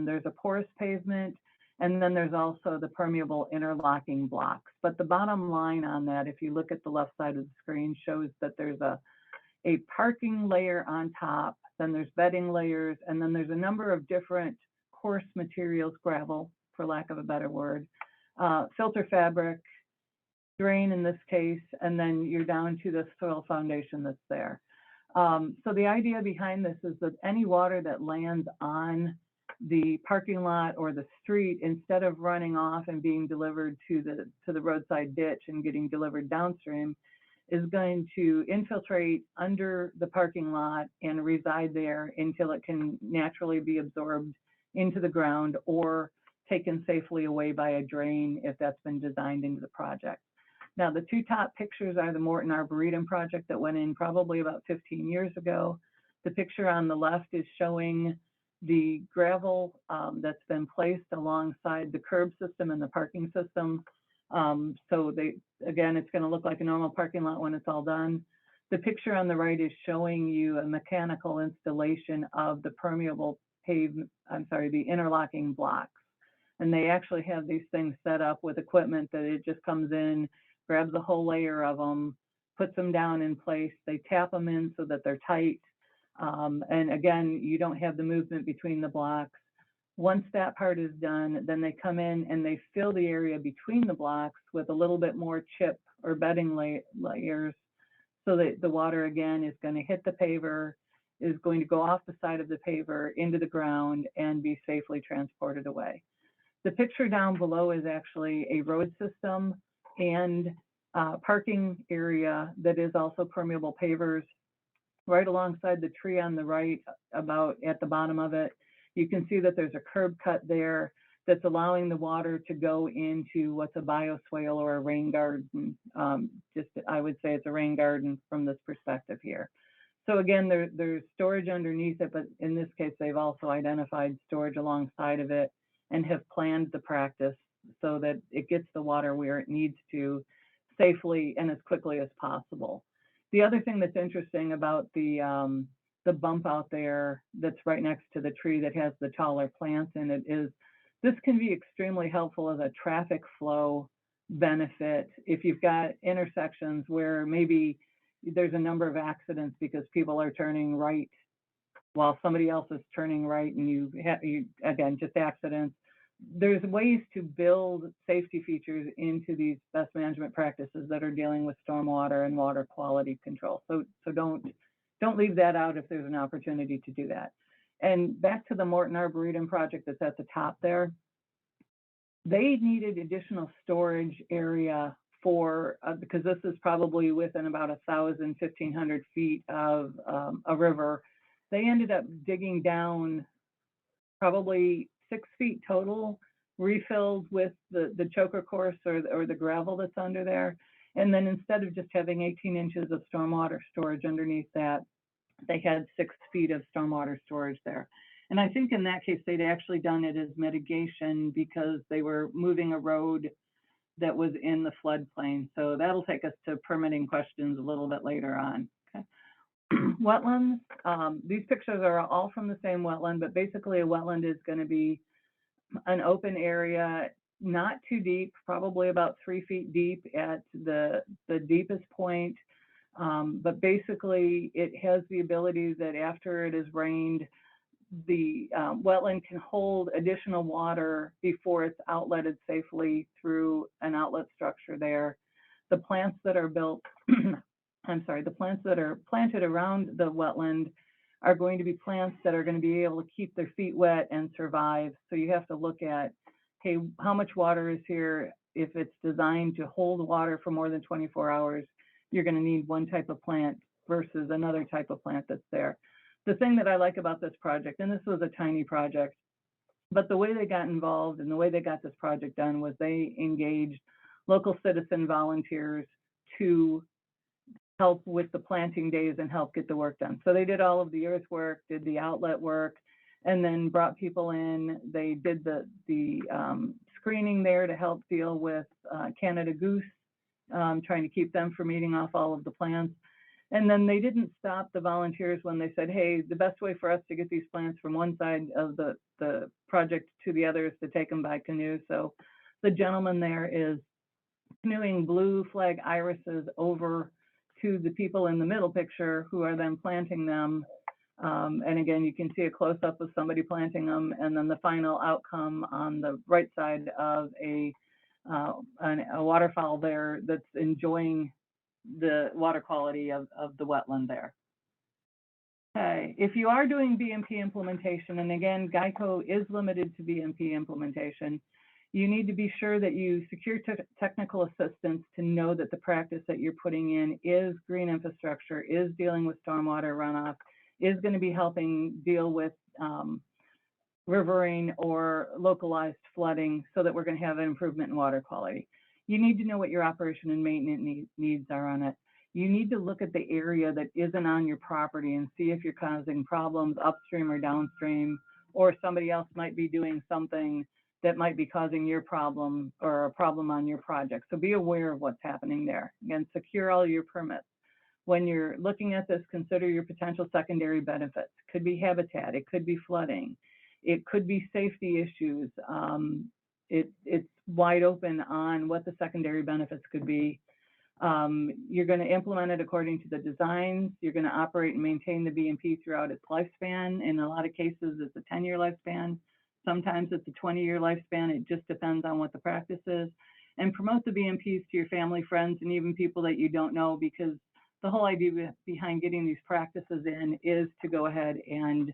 There's a porous pavement, and then there's also the permeable interlocking blocks. But the bottom line on that, if you look at the left side of the screen, shows that there's a parking layer on top, then there's bedding layers, and then there's a number of different coarse materials, gravel, for lack of a better word, filter fabric, drain in this case, and then you're down to the soil foundation that's there. So the idea behind this is that any water that lands on the parking lot or the street, instead of running off and being delivered to the roadside ditch and getting delivered downstream, is going to infiltrate under the parking lot and reside there until it can naturally be absorbed into the ground or taken safely away by a drain if that's been designed into the project. Now, the two top pictures are the Morton Arboretum project that went in probably about 15 years ago. The picture on the left is showing the gravel that's been placed alongside the curb system and the parking system. So again, it's going to look like a normal parking lot when it's all done. The picture on the right is showing you a mechanical installation of the permeable pavement, the interlocking blocks. And they actually have these things set up with equipment that it just comes in, grabs a whole layer of them, puts them down in place. They tap them in so that they're tight. And again, you don't have the movement between the blocks. Once that part is done, then they come in and they fill the area between the blocks with a little bit more chip or bedding layers so that the water again is going to hit the paver, is going to go off the side of the paver into the ground and be safely transported away. The picture down below is actually a road system and parking area that is also permeable pavers. Right alongside the tree on the right, about at the bottom of it, you can see that there's a curb cut there that's allowing the water to go into what's a bioswale or a rain garden. I would say it's a rain garden from this perspective here. So again, there's storage underneath it, but in this case, they've also identified storage alongside of it and have planned the practice so that it gets the water where it needs to safely and as quickly as possible. The other thing that's interesting about the bump out there that's right next to the tree that has the taller plants in it is this can be extremely helpful as a traffic flow benefit if you've got intersections where maybe there's a number of accidents because people are turning right while somebody else is turning right, and you again, just accidents. There's ways to build safety features into these best management practices that are dealing with stormwater and water quality control. So don't leave that out if there's an opportunity to do that. And back to the Morton Arboretum project that's at the top there, they needed additional storage area for, because this is probably within about 1,000, 1,500 feet of a river. They ended up digging down probably 6 feet total, refilled with the choker course or the gravel that's under there. And then instead of just having 18 inches of stormwater storage underneath that, they had 6 feet of stormwater storage there. And I think in that case, they'd actually done it as mitigation because they were moving a road that was in the floodplain. So that'll take us to permitting questions a little bit later on. Okay. Wetlands, these pictures are all from the same wetland, but basically a wetland is going to be an open area not too deep, probably about 3 feet deep at the deepest point. But basically, it has the ability that after it has rained, the wetland can hold additional water before it's outletted safely through an outlet structure there. The plants that are built, I'm sorry, the plants that are planted around the wetland are going to be plants that are going to be able to keep their feet wet and survive. So you have to look at, hey, how much water is here? If it's designed to hold water for more than 24 hours, you're going to need one type of plant versus another type of plant that's there. The thing that I like about this project, and this was a tiny project, but the way they got involved and the way they got this project done was they engaged local citizen volunteers to help with the planting days and help get the work done. So they did all of the earthwork, did the outlet work, and then brought people in. They did the screening there to help deal with Canada goose, trying to keep them from eating off all of the plants. And then they didn't stop the volunteers when they said, hey, the best way for us to get these plants from one side of the project to the other is to take them by canoe. So the gentleman there is canoeing blue flag irises over to the people in the middle picture who are then planting them. And again, you can see a close-up of somebody planting them, and then the final outcome on the right side of a waterfowl there that's enjoying the water quality of the wetland there. Okay, if you are doing BMP implementation, and again, Geigo is limited to BMP implementation, you need to be sure that you secure technical assistance to know that the practice that you're putting in is green infrastructure, is dealing with stormwater runoff, is going to be helping deal with riverine or localized flooding so that we're going to have an improvement in water quality. You need to know what your operation and maintenance needs are on it. You need to look at the area that isn't on your property and see if you're causing problems upstream or downstream, or somebody else might be doing something that might be causing your problem or a problem on your project. So be aware of what's happening there. Again, secure all your permits. When you're looking at this, consider your potential secondary benefits. Could be habitat, it could be flooding, it could be safety issues. It's wide open on what the secondary benefits could be. You're going to implement it according to the designs. You're going to operate and maintain the BMP throughout its lifespan. In a lot of cases, it's a 10-year lifespan. Sometimes it's a 20-year lifespan. It just depends on what the practice is. And promote the BMPs to your family, friends, and even people that you don't know, because the whole idea behind getting these practices in is to go ahead and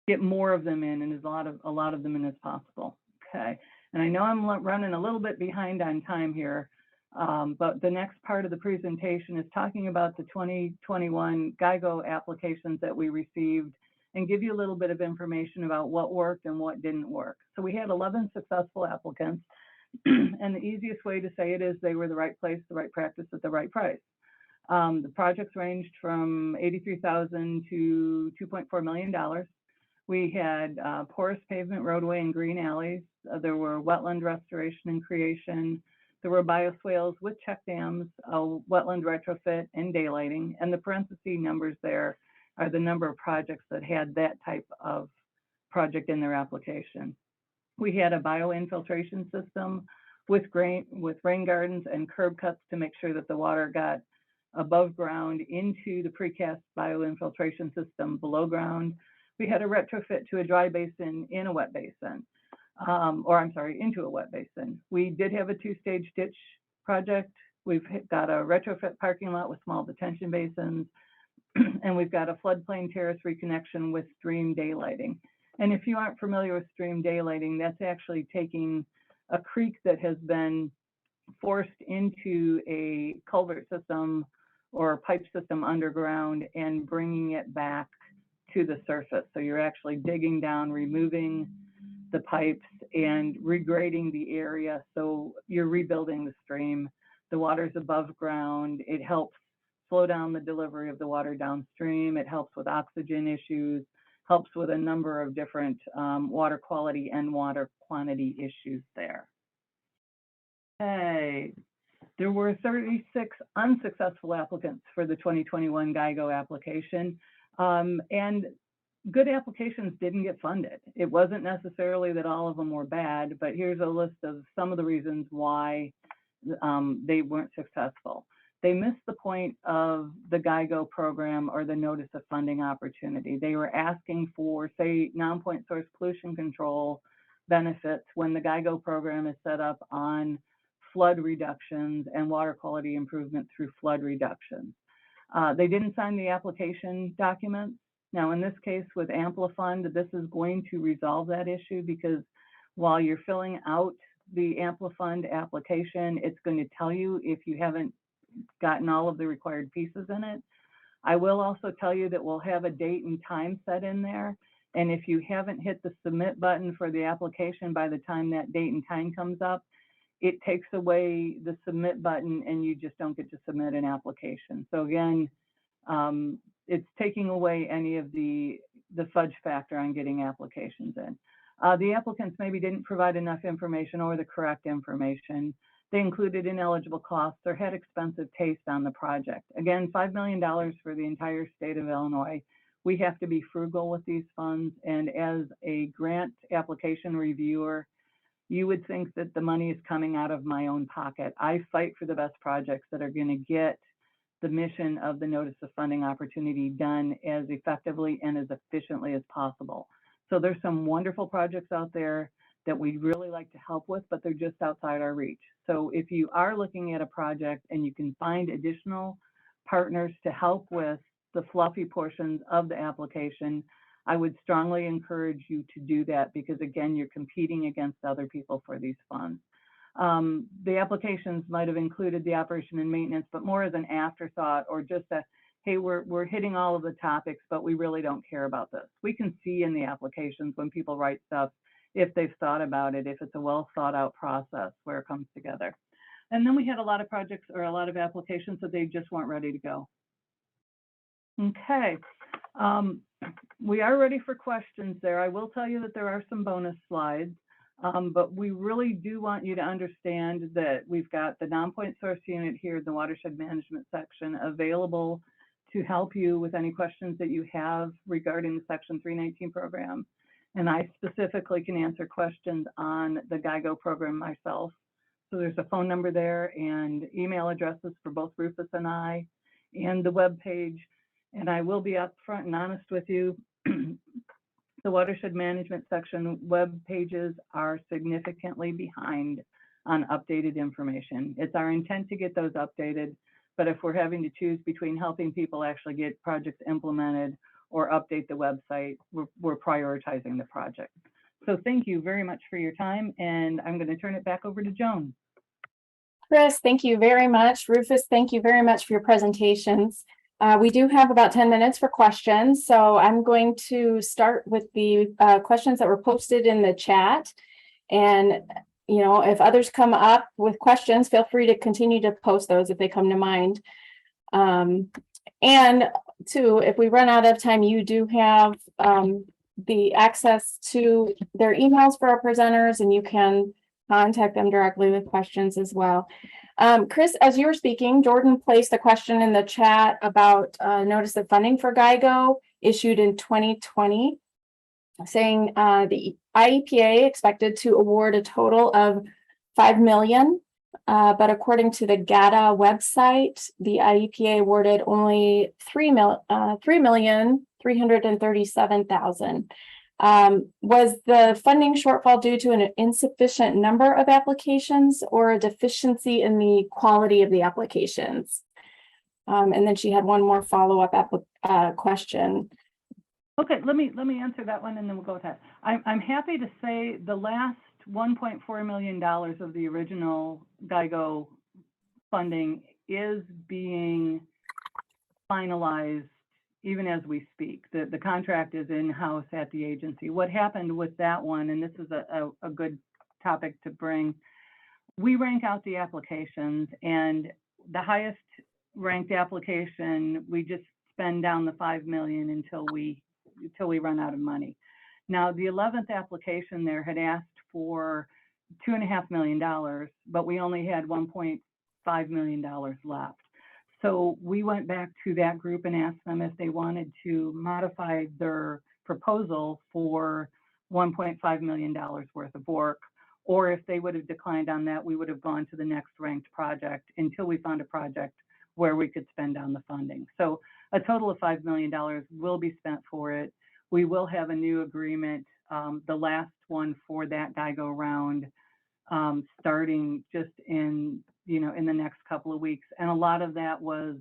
get more of them in, and as a lot of them in as possible. Okay, and I know I'm running a little bit behind on time here, but the next part of the presentation is talking about the 2021 GIGO applications that we received, and give you a little bit of information about what worked and what didn't work. So we had 11 successful applicants, and the easiest way to say it is they were the right place, the right practice at the right price. The projects ranged from $83,000 to $2.4 million. We had porous pavement, roadway, and green alleys. There were wetland restoration and creation. There were bioswales with check dams, wetland retrofit, and daylighting. And the parentheses numbers there are the number of projects that had that type of project in their application. We had a bioinfiltration system with rain gardens and curb cuts to make sure that the water got above ground into the precast bioinfiltration system below ground. We had a retrofit to a dry basin in a wet basin, into a wet basin. We did have a 2-stage ditch project. We've got a retrofit parking lot with small detention basins, and we've got a floodplain terrace reconnection with stream daylighting. And if you aren't familiar with stream daylighting, that's actually taking a creek that has been forced into a culvert system or a pipe system underground and bringing it back to the surface. So you're actually digging down, removing the pipes and regrading the area. So you're rebuilding the stream. The water's above ground. It helps slow down the delivery of the water downstream. It helps with oxygen issues, helps with a number of different water quality and water quantity issues there. Okay, there were 36 unsuccessful applicants for the 2021 GIGO application. And good applications didn't get funded. It wasn't necessarily that all of them were bad, but here's a list of some of the reasons why they weren't successful. They missed the point of the GIGO program or the notice of funding opportunity. They were asking for, say, non-point source pollution control benefits when the GIGO program is set up on flood reductions and water quality improvement through flood reductions. They didn't sign the application documents. Now, in this case with Amplifund, this is going to resolve that issue, because while you're filling out the Amplifund application, it's going to tell you if you haven't gotten all of the required pieces in it. I will also tell you that we'll have a date and time set in there. And if you haven't hit the submit button for the application by the time that date and time comes up, it takes away the submit button and you just don't get to submit an application. So again, it's taking away any of the fudge factor on getting applications in. The applicants maybe didn't provide enough information or the correct information. They included ineligible costs or had expensive taste on the project. Again, $5 million for the entire state of Illinois. We have to be frugal with these funds. And as a grant application reviewer, you would think that the money is coming out of my own pocket. I fight for the best projects that are going to get the mission of the notice of funding opportunity done as effectively and as efficiently as possible. So there's some wonderful projects out there that we'd really like to help with, but they're just outside our reach. So if you are looking at a project and you can find additional partners to help with the fluffy portions of the application, I would strongly encourage you to do that, because again, you're competing against other people for these funds. The applications might have included the operation and maintenance, but more as an afterthought, or just a, hey, we're hitting all of the topics, but we really don't care about this. We can see in the applications when people write stuff, if they've thought about it, if it's a well thought out process where it comes together. And then we had a lot of projects or a lot of applications that they just weren't ready to go. Okay, we are ready for questions there. I will tell you that there are some bonus slides, but we really do want you to understand that we've got the non-point source unit here in the watershed management section available to help you with any questions that you have regarding the Section 319 program. And I specifically can answer questions on the GIGO program myself. So there's a phone number there and email addresses for both Rufus and I, and the web page. And I will be upfront and honest with you. The watershed management section web pages are significantly behind on updated information. It's our intent to get those updated, but if we're having to choose between helping people actually get projects implemented or update the website, we're prioritizing the project. So thank you very much for your time, and I'm going to turn it back over to Joan.
Chris, thank you very much. Rufus, thank you very much for your presentations. We do have about 10 minutes for questions, so I'm going to start with the questions that were posted in the chat. And, you know, if others come up with questions, feel free to continue to post those if they come to mind. And two, if we run out of time, you do have the access to their emails for our presenters, and you can contact them directly with questions as well. Chris, as you were speaking, Jordan placed a question in the chat about notice of funding for GIGO issued in 2020, saying the IEPA expected to award a total of $5 million, but according to the GATA website, the IEPA awarded only $3,337,000. Was the funding shortfall due to an insufficient number of applications or a deficiency in the quality of the applications? And then she had one more follow-up question.
Okay, let me answer that one, and then we'll go with that. I'm happy to say the last $1.4 million of the original GIGO funding is being finalized even as we speak. The contract is in-house at the agency. What happened with that one, and this is a good topic to bring, we rank out the applications, and the highest ranked application, we just spend down the $5 million until we run out of money. Now, the 11th application there had asked for $2.5 million, but we only had $1.5 million left. So we went back to that group and asked them if they wanted to modify their proposal for $1.5 million worth of work. Or if they would have declined on that, we would have gone to the next ranked project until we found a project where we could spend down the funding. So a total of $5 million will be spent for it. We will have a new agreement, the last one for that GIGO round, starting just in the next couple of weeks. And a lot of that was,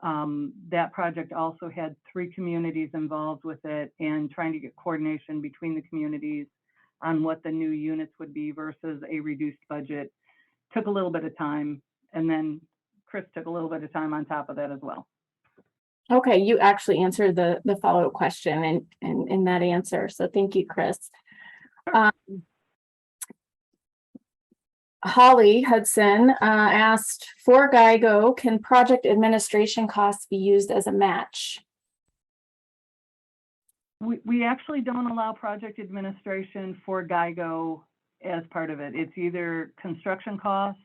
that project also had 3 communities involved with it, and trying to get coordination between the communities on what the new units would be versus a reduced budget took a little bit of time. And then Chris took a little bit of time on top of that as well.
Okay, you actually answered the follow-up question and in that answer. So thank you, Chris. Holly Hudson asked, for GIGO, can project administration costs be used as a match?
We actually don't allow project administration for GIGO as part of it. It's either construction costs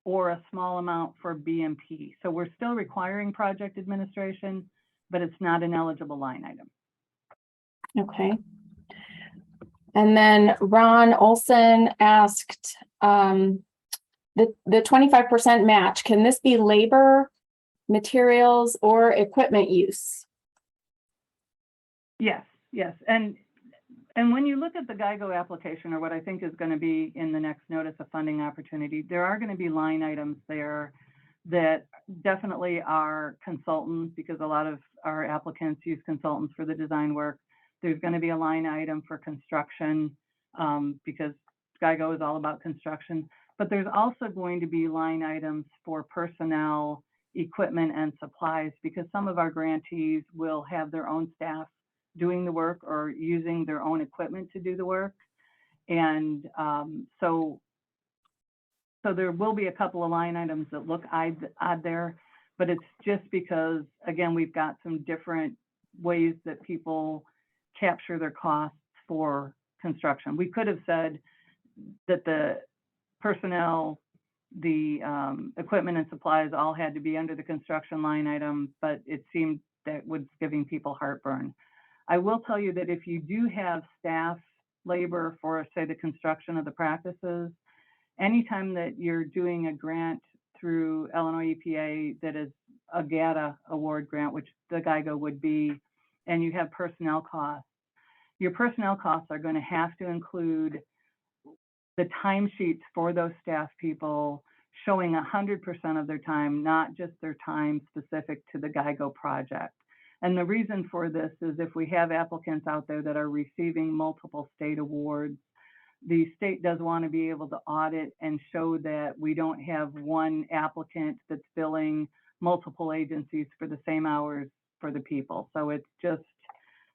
or a small amount for BMP. So we're still requiring project administration, but it's not an eligible line item.
Okay. And then Ron Olson asked, the 25% match, can this be labor, materials, or equipment use?
Yes, yes. And when you look at the GIGO application, or what I think is going to be in the next notice of funding opportunity, there are going to be line items there that definitely are consultants, because a lot of our applicants use consultants for the design work. There's going to be a line item for construction, because GIGO is all about construction, but there's also going to be line items for personnel, equipment, and supplies, because some of our grantees will have their own staff doing the work or using their own equipment to do the work. And so there will be a couple of line items that look odd there, but it's just because, again, we've got some different ways that people capture their costs for construction. We could have said that the personnel, the equipment and supplies all had to be under the construction line item, but it seemed that was giving people heartburn. I will tell you that if you do have staff labor for, say, the construction of the practices, anytime that you're doing a grant through Illinois EPA that is a GATA award grant, which the GIGO would be, and you have personnel costs, your personnel costs are going to have to include the timesheets for those staff people showing 100% of their time, not just their time specific to the GIGO project. And the reason for this is if we have applicants out there that are receiving multiple state awards, the state does want to be able to audit and show that we don't have one applicant that's billing multiple agencies for the same hours for the people. So it's just,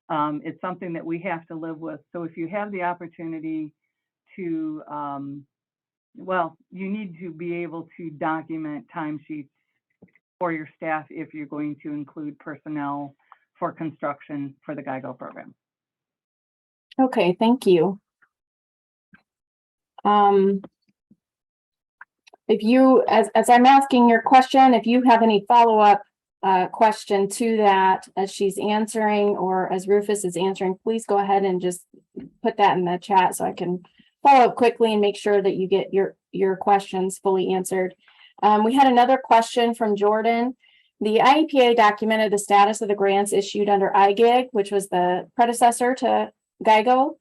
it's something that we have to live with. So if you have the opportunity to, well, you need to be able to document timesheets for your staff if you're going to include personnel for construction for the GIGO program.
Okay, thank you. If you, as I'm asking your question, if you have any follow-up question to that as she's answering or as Rufus is answering, please go ahead and just put that in the chat so I can follow up quickly and make sure that you get your questions fully answered. We had another question from Jordan. The IEPA documented the status of the grants issued under IGIG, which was the predecessor to GIGO.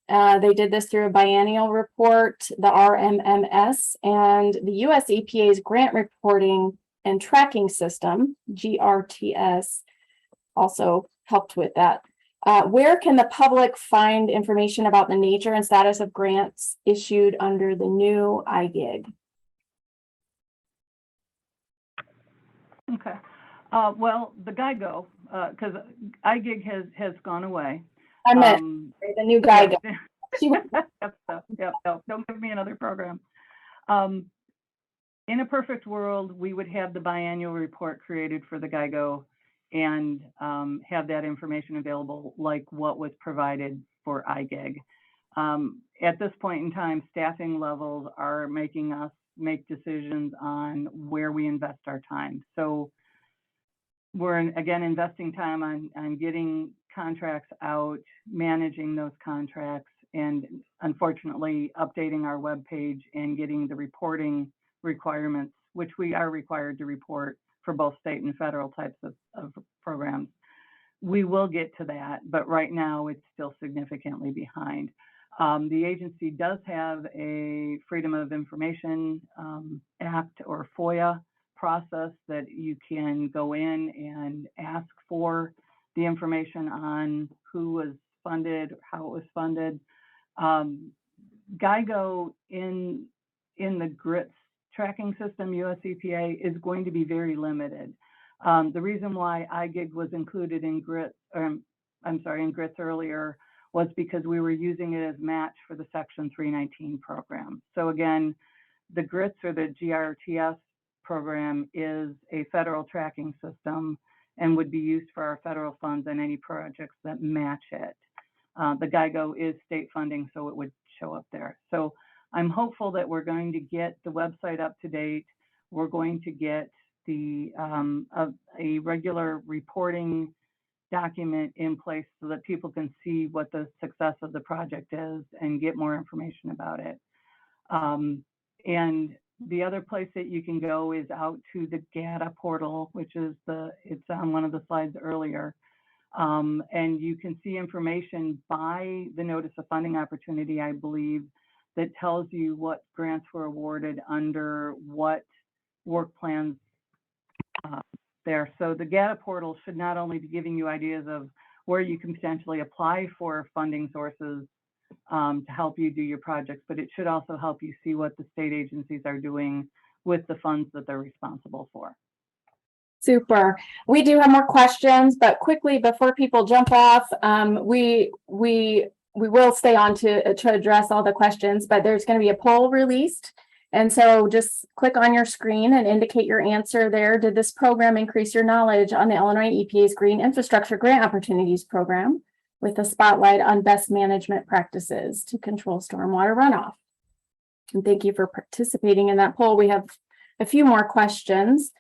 They did this through a biennial report, the RMMS, and the US EPA's grant reporting and tracking system, GRTS, also helped with that. Where can the public find information about the nature and status of grants issued under the new IGIG?
Okay. Well, the GIGO, because IGIG has gone away.
I meant the new GIGO.
Yep, don't give me another program. In a perfect world, we would have the biannual report created for the GIGO and have that information available like what was provided for IGIG. At this point in time, staffing levels are making us make decisions on where we invest our time. So we're, again, investing time on getting contracts out, managing those contracts, and unfortunately updating our webpage and getting the reporting requirements, which we are required to report for both state and federal types of programs. We will get to that, but right now it's still significantly behind. The agency does have a Freedom of Information Act or FOIA process that you can go in and ask for the information on who was funded, how it was funded. Geigo in the GRITS tracking system, US EPA, is going to be very limited. The reason why IGIG was included in GRITS, in GRITS earlier, was because we were using it as match for the Section 319 program. So again, the GRITS or the GRTS program is a federal tracking system and would be used for our federal funds and any projects that match it. The GIGO is state funding, so it would show up there. So I'm hopeful that we're going to get the website up to date. We're going to get the a regular reporting document in place so that people can see what the success of the project is and get more information about it. And the other place that you can go is out to the GATA portal, which is it's on one of the slides earlier. And you can see information by the Notice of Funding Opportunity, I believe, that tells you what grants were awarded under what work plans there. So the GATA portal should not only be giving you ideas of where you can potentially apply for funding sources to help you do your projects, but it should also help you see what the state agencies are doing with the funds that they're responsible for.
Super. We do have more questions, but quickly before people jump off, we will stay on to address all the questions, but there's going to be a poll released. And so just click on your screen and indicate your answer there. Did this program increase your knowledge on the Illinois EPA's Green Infrastructure Grant Opportunities Program with a spotlight on best management practices to control stormwater runoff? And thank you for participating in that poll. We have a few more questions.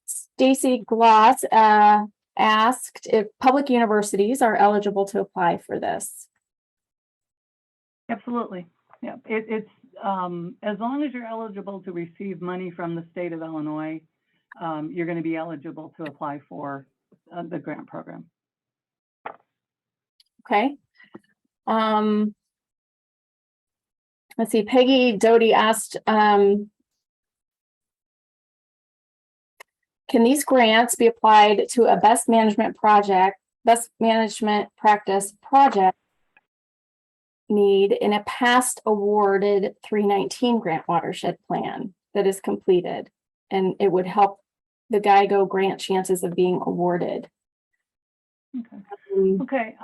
Stacy Gloss asked if public universities are eligible to apply for this.
Absolutely. Yeah, it's as long as you're eligible to receive money from the state of Illinois, you're going to be eligible to apply for the grant program.
Okay. Let's see, Peggy Doty asked, can these grants be applied to a best management practice project need in a past awarded 319 grant watershed plan that is completed, and it would help the GIGO grant chances of being awarded?
Okay.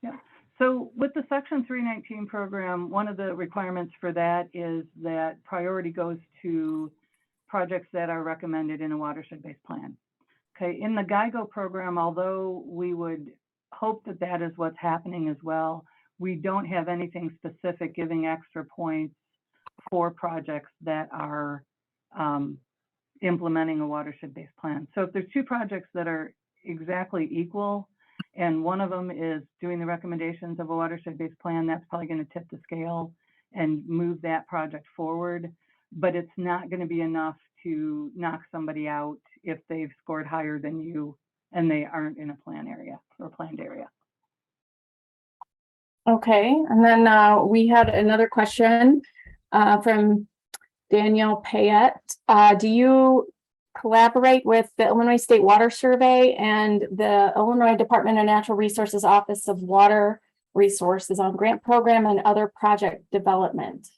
Yeah. So with the Section 319 program, one of the requirements for that is that priority goes to projects that are recommended in a watershed-based plan. Okay. In the GIGO program, although we would hope that that is what's happening as well, we don't have anything specific giving extra points for projects that are implementing a watershed-based plan. So if there's two projects that are exactly equal, and one of them is doing the recommendations of a watershed-based plan, that's probably going to tip the scale and move that project forward. But it's not going to be enough to knock somebody out if they've scored higher than you and they aren't in a plan area or planned area.
Okay, and then we had another question from Danielle Payette. Do you collaborate with the Illinois State Water Survey and the Illinois Department of Natural Resources Office of Water Resources on grant program and other project development?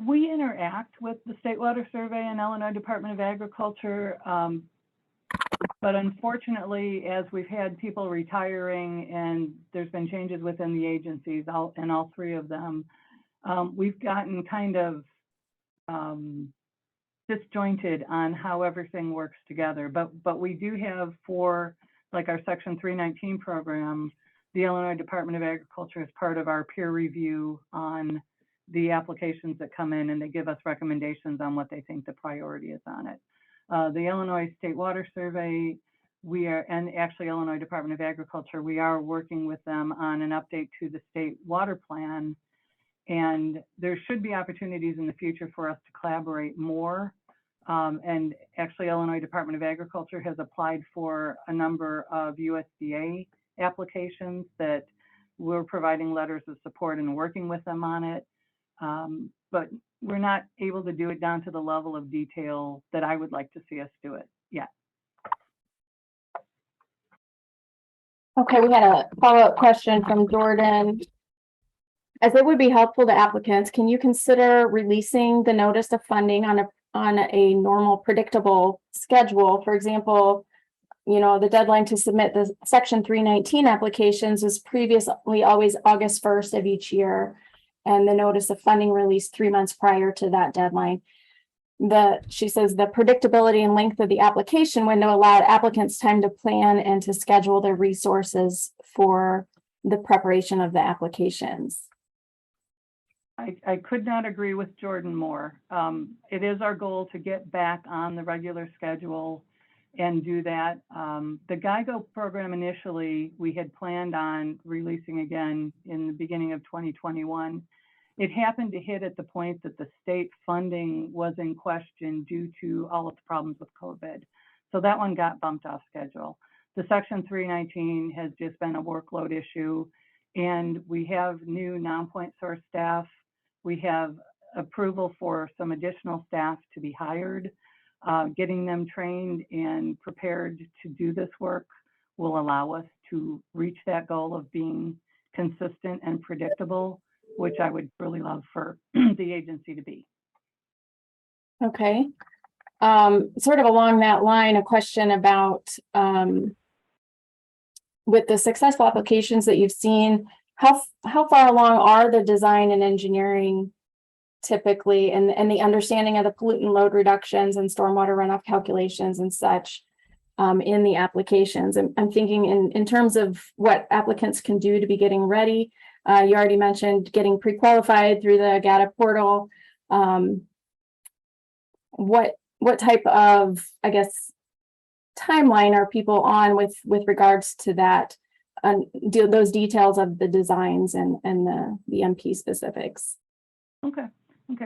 We interact with the State Water Survey and Illinois Department of Agriculture, but unfortunately, as we've had people retiring and there's been changes within the agencies, all three of them, we've gotten kind of disjointed on how everything works together. But we do have, for like our Section 319 program, the Illinois Department of Agriculture is part of our peer review on the applications that come in, and they give us recommendations on what they think the priority is on it. The Illinois State Water Survey, and actually Illinois Department of Agriculture, we are working with them on an update to the state water plan. And there should be opportunities in the future for us to collaborate more. And actually, Illinois Department of Agriculture has applied for a number of USDA applications that we're providing letters of support and working with them on it. But we're not able to do it down to the level of detail that I would like to see us do it yet.
Okay, we had a follow-up question from Jordan. As it would be helpful to applicants, can you consider releasing the notice of funding on a normal, predictable schedule? For example, you know, the deadline to submit the Section 319 applications was previously always August 1st of each year, and the notice of funding released 3 months prior to that deadline. She says the predictability and length of the application window allowed applicants time to plan and to schedule their resources for the preparation of the applications.
I could not agree with Jordan more. It is our goal to get back on the regular schedule and do that. The GIGO program initially, we had planned on releasing again in the beginning of 2021. It happened to hit at the point that the state funding was in question due to all of the problems with COVID. So that one got bumped off schedule. The Section 319 has just been a workload issue, and we have new Nonpoint source staff. We have approval for some additional staff to be hired. Getting them trained and prepared to do this work will allow us to reach that goal of being consistent and predictable, which I would really love for the agency to be.
Okay. Sort of along that line, a question about with the successful applications that you've seen, how far along are the design and engineering typically, and the understanding of the pollutant load reductions and stormwater runoff calculations and such in the applications? I'm thinking in terms of what applicants can do to be getting ready. You already mentioned getting pre-qualified through the GATA portal. What type of, I guess, timeline are people on with regards to that? Those details of the designs and the BMP specifics.
Okay.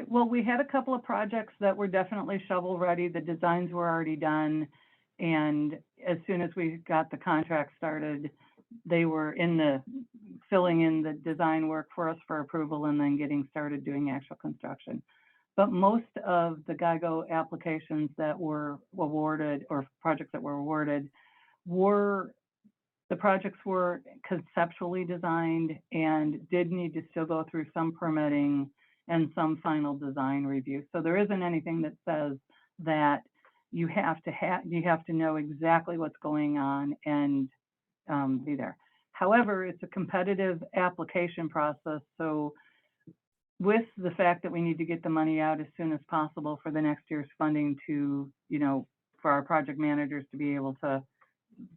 Well, we had a couple of projects that were definitely shovel ready. The designs were already done, and as soon as we got the contract started, they were filling in the design work for us for approval and then getting started doing actual construction. But most of the GIGO applications that were awarded, or projects that were awarded, the projects were conceptually designed and did need to still go through some permitting and some final design review. So there isn't anything that says that you have to know exactly what's going on and be there. However, it's a competitive application process. So with the fact that we need to get the money out as soon as possible for the next year's funding to, for our project managers to be able to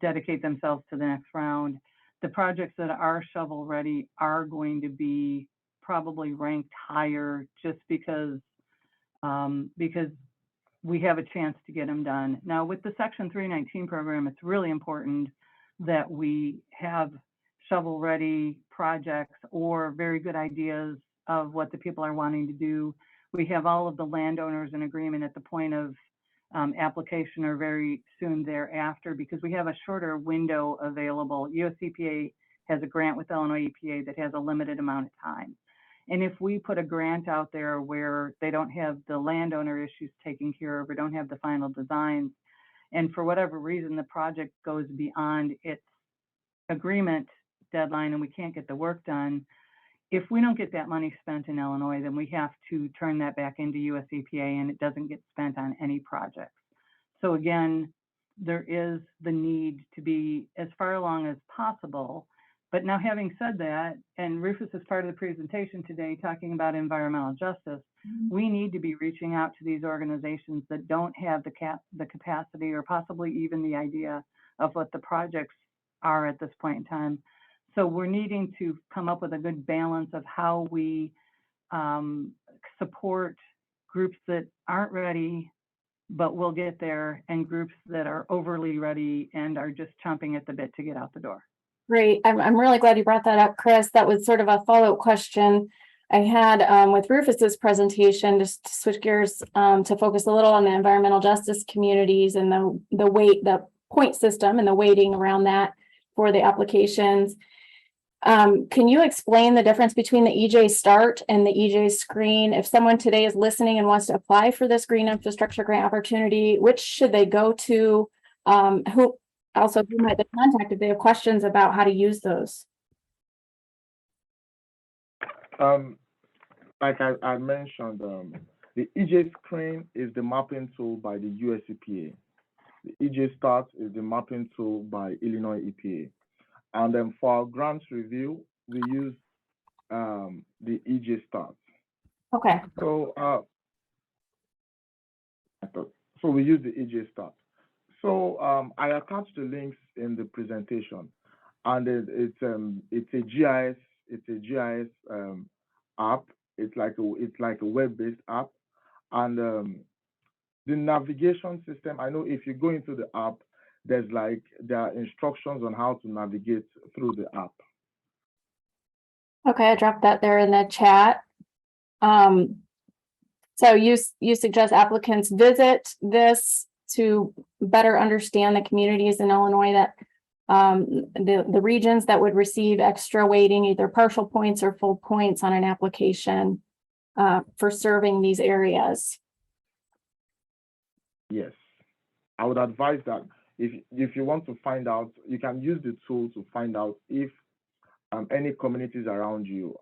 dedicate themselves to the next round, the projects that are shovel ready are going to be probably ranked higher just because we have a chance to get them done. Now with the Section 319 program, it's really important that we have shovel ready projects or very good ideas of what the people are wanting to do. We have all of the landowners in agreement at the point of application or very soon thereafter, because we have a shorter window available. US EPA has a grant with Illinois EPA that has a limited amount of time. And if we put a grant out there where they don't have the landowner issues taken care of or don't have the final designs, and for whatever reason the project goes beyond its agreement deadline and we can't get the work done, if we don't get that money spent in Illinois, then we have to turn that back into US EPA and it doesn't get spent on any projects. So again, there is the need to be as far along as possible. But now having said that, and Rufus is part of the presentation today talking about environmental justice, we need to be reaching out to these organizations that don't have the capacity or possibly even the idea of what the projects are at this point in time. So we're needing to come up with a good balance of how we support groups that aren't ready but we'll get there, and groups that are overly ready and are just chomping at the bit to get out the door.
Great. I'm really glad you brought that up, Chris. That was sort of a follow-up question I had with Rufus's presentation, just to switch gears to focus a little on the environmental justice communities and the point system and the weighting around that for the applications. Can you explain the difference between the EJ Start and the EJ Screen? If someone today is listening and wants to apply for this green infrastructure grant opportunity, which should they go to? Who might they contact if they have questions about how to use those?
Like I mentioned, the EJ Screen is the mapping tool by the US EPA. The EJ Start is the mapping tool by Illinois EPA. And then for our grant review, we use the EJ Start.
Okay.
So we use the EJ Start. So I attached the links in the presentation, and it's a GIS app. It's like a web-based app, and the navigation system. I know if you go into the app, there are instructions on how to navigate through the app.
Okay, I dropped that there in the chat. So you suggest applicants visit this to better understand the communities in Illinois that the regions that would receive extra weighting, either partial points or full points on an application for serving these areas.
Yes, I would advise that if you want to find out, you can use the tool to find out if any communities around you,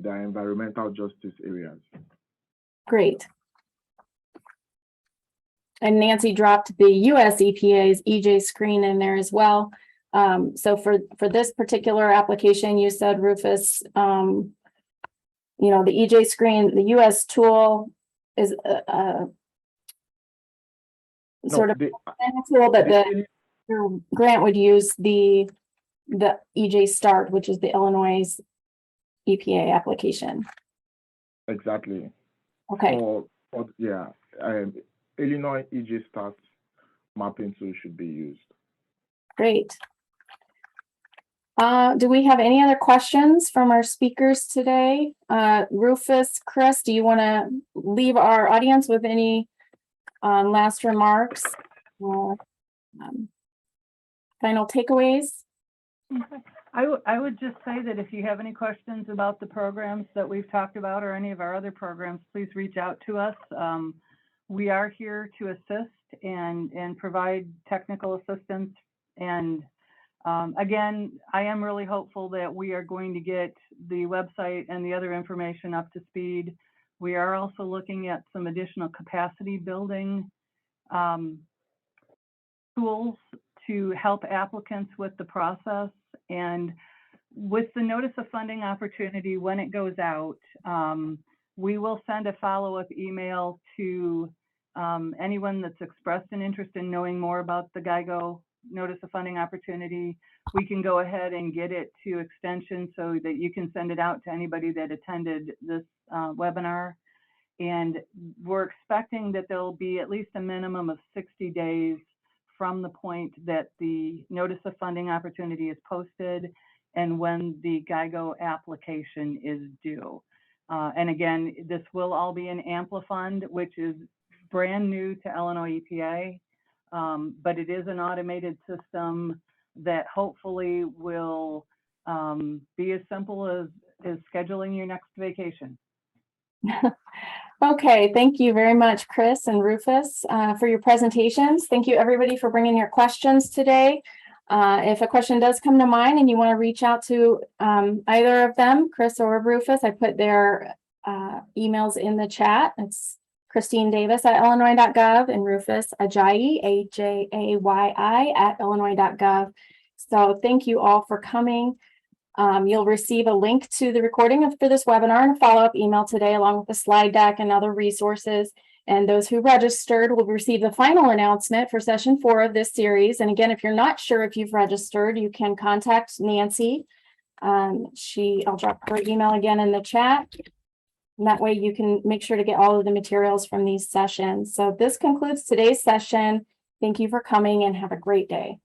there are environmental justice areas.
Great. And Nancy dropped the US EPA's EJ Screen in there as well. So for this particular application, you said, Rufus, the EJ Screen, the US tool is sort of a tool, but the grant would use the EJ Start, which is the Illinois EPA application.
Exactly.
Okay.
Illinois EJ Start mapping tool should be used.
Great. Do we have any other questions from our speakers today? Rufus, Chris, do you want to leave our audience with any last remarks or final takeaways?
Okay. I would just say that if you have any questions about the programs that we've talked about or any of our other programs, please reach out to us. We are here to assist and provide technical assistance. And again, I am really hopeful that we are going to get the website and the other information up to speed. We are also looking at some additional capacity building tools to help applicants with the process. And with the notice of funding opportunity, when it goes out, we will send a follow-up email to anyone that's expressed an interest in knowing more about the Geigo notice of funding opportunity. We can go ahead and get it to extension so that you can send it out to anybody that attended this webinar. And we're expecting that there'll be at least a minimum of 60 days from the point that the notice of funding opportunity is posted and when the Geigo application is due. And again, this will all be an AMPLA fund, which is brand new to Illinois EPA, but it is an automated system that hopefully will be as simple as scheduling your next vacation.
Okay, thank you very much, Chris and Rufus, for your presentations. Thank you, everybody, for bringing your questions today. If a question does come to mind and you want to reach out to either of them, Chris or Rufus, I put their emails in the chat. It's Christine Davis at illinois.gov and Rufus Ajayi, A-J-A-Y-I at illinois.gov. So thank you all for coming. You'll receive a link to the recording for this webinar and a follow-up email today, along with the slide deck and other resources. And those who registered will receive the final announcement for session 4 of this series. And again, if you're not sure if you've registered, you can contact Nancy. I'll drop her email again in the chat. And that way you can make sure to get all of the materials from these sessions. So this concludes today's session. Thank you for coming and have a great day.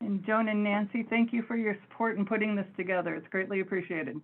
And Joan and Nancy, thank you for your support in putting this together. It's greatly appreciated.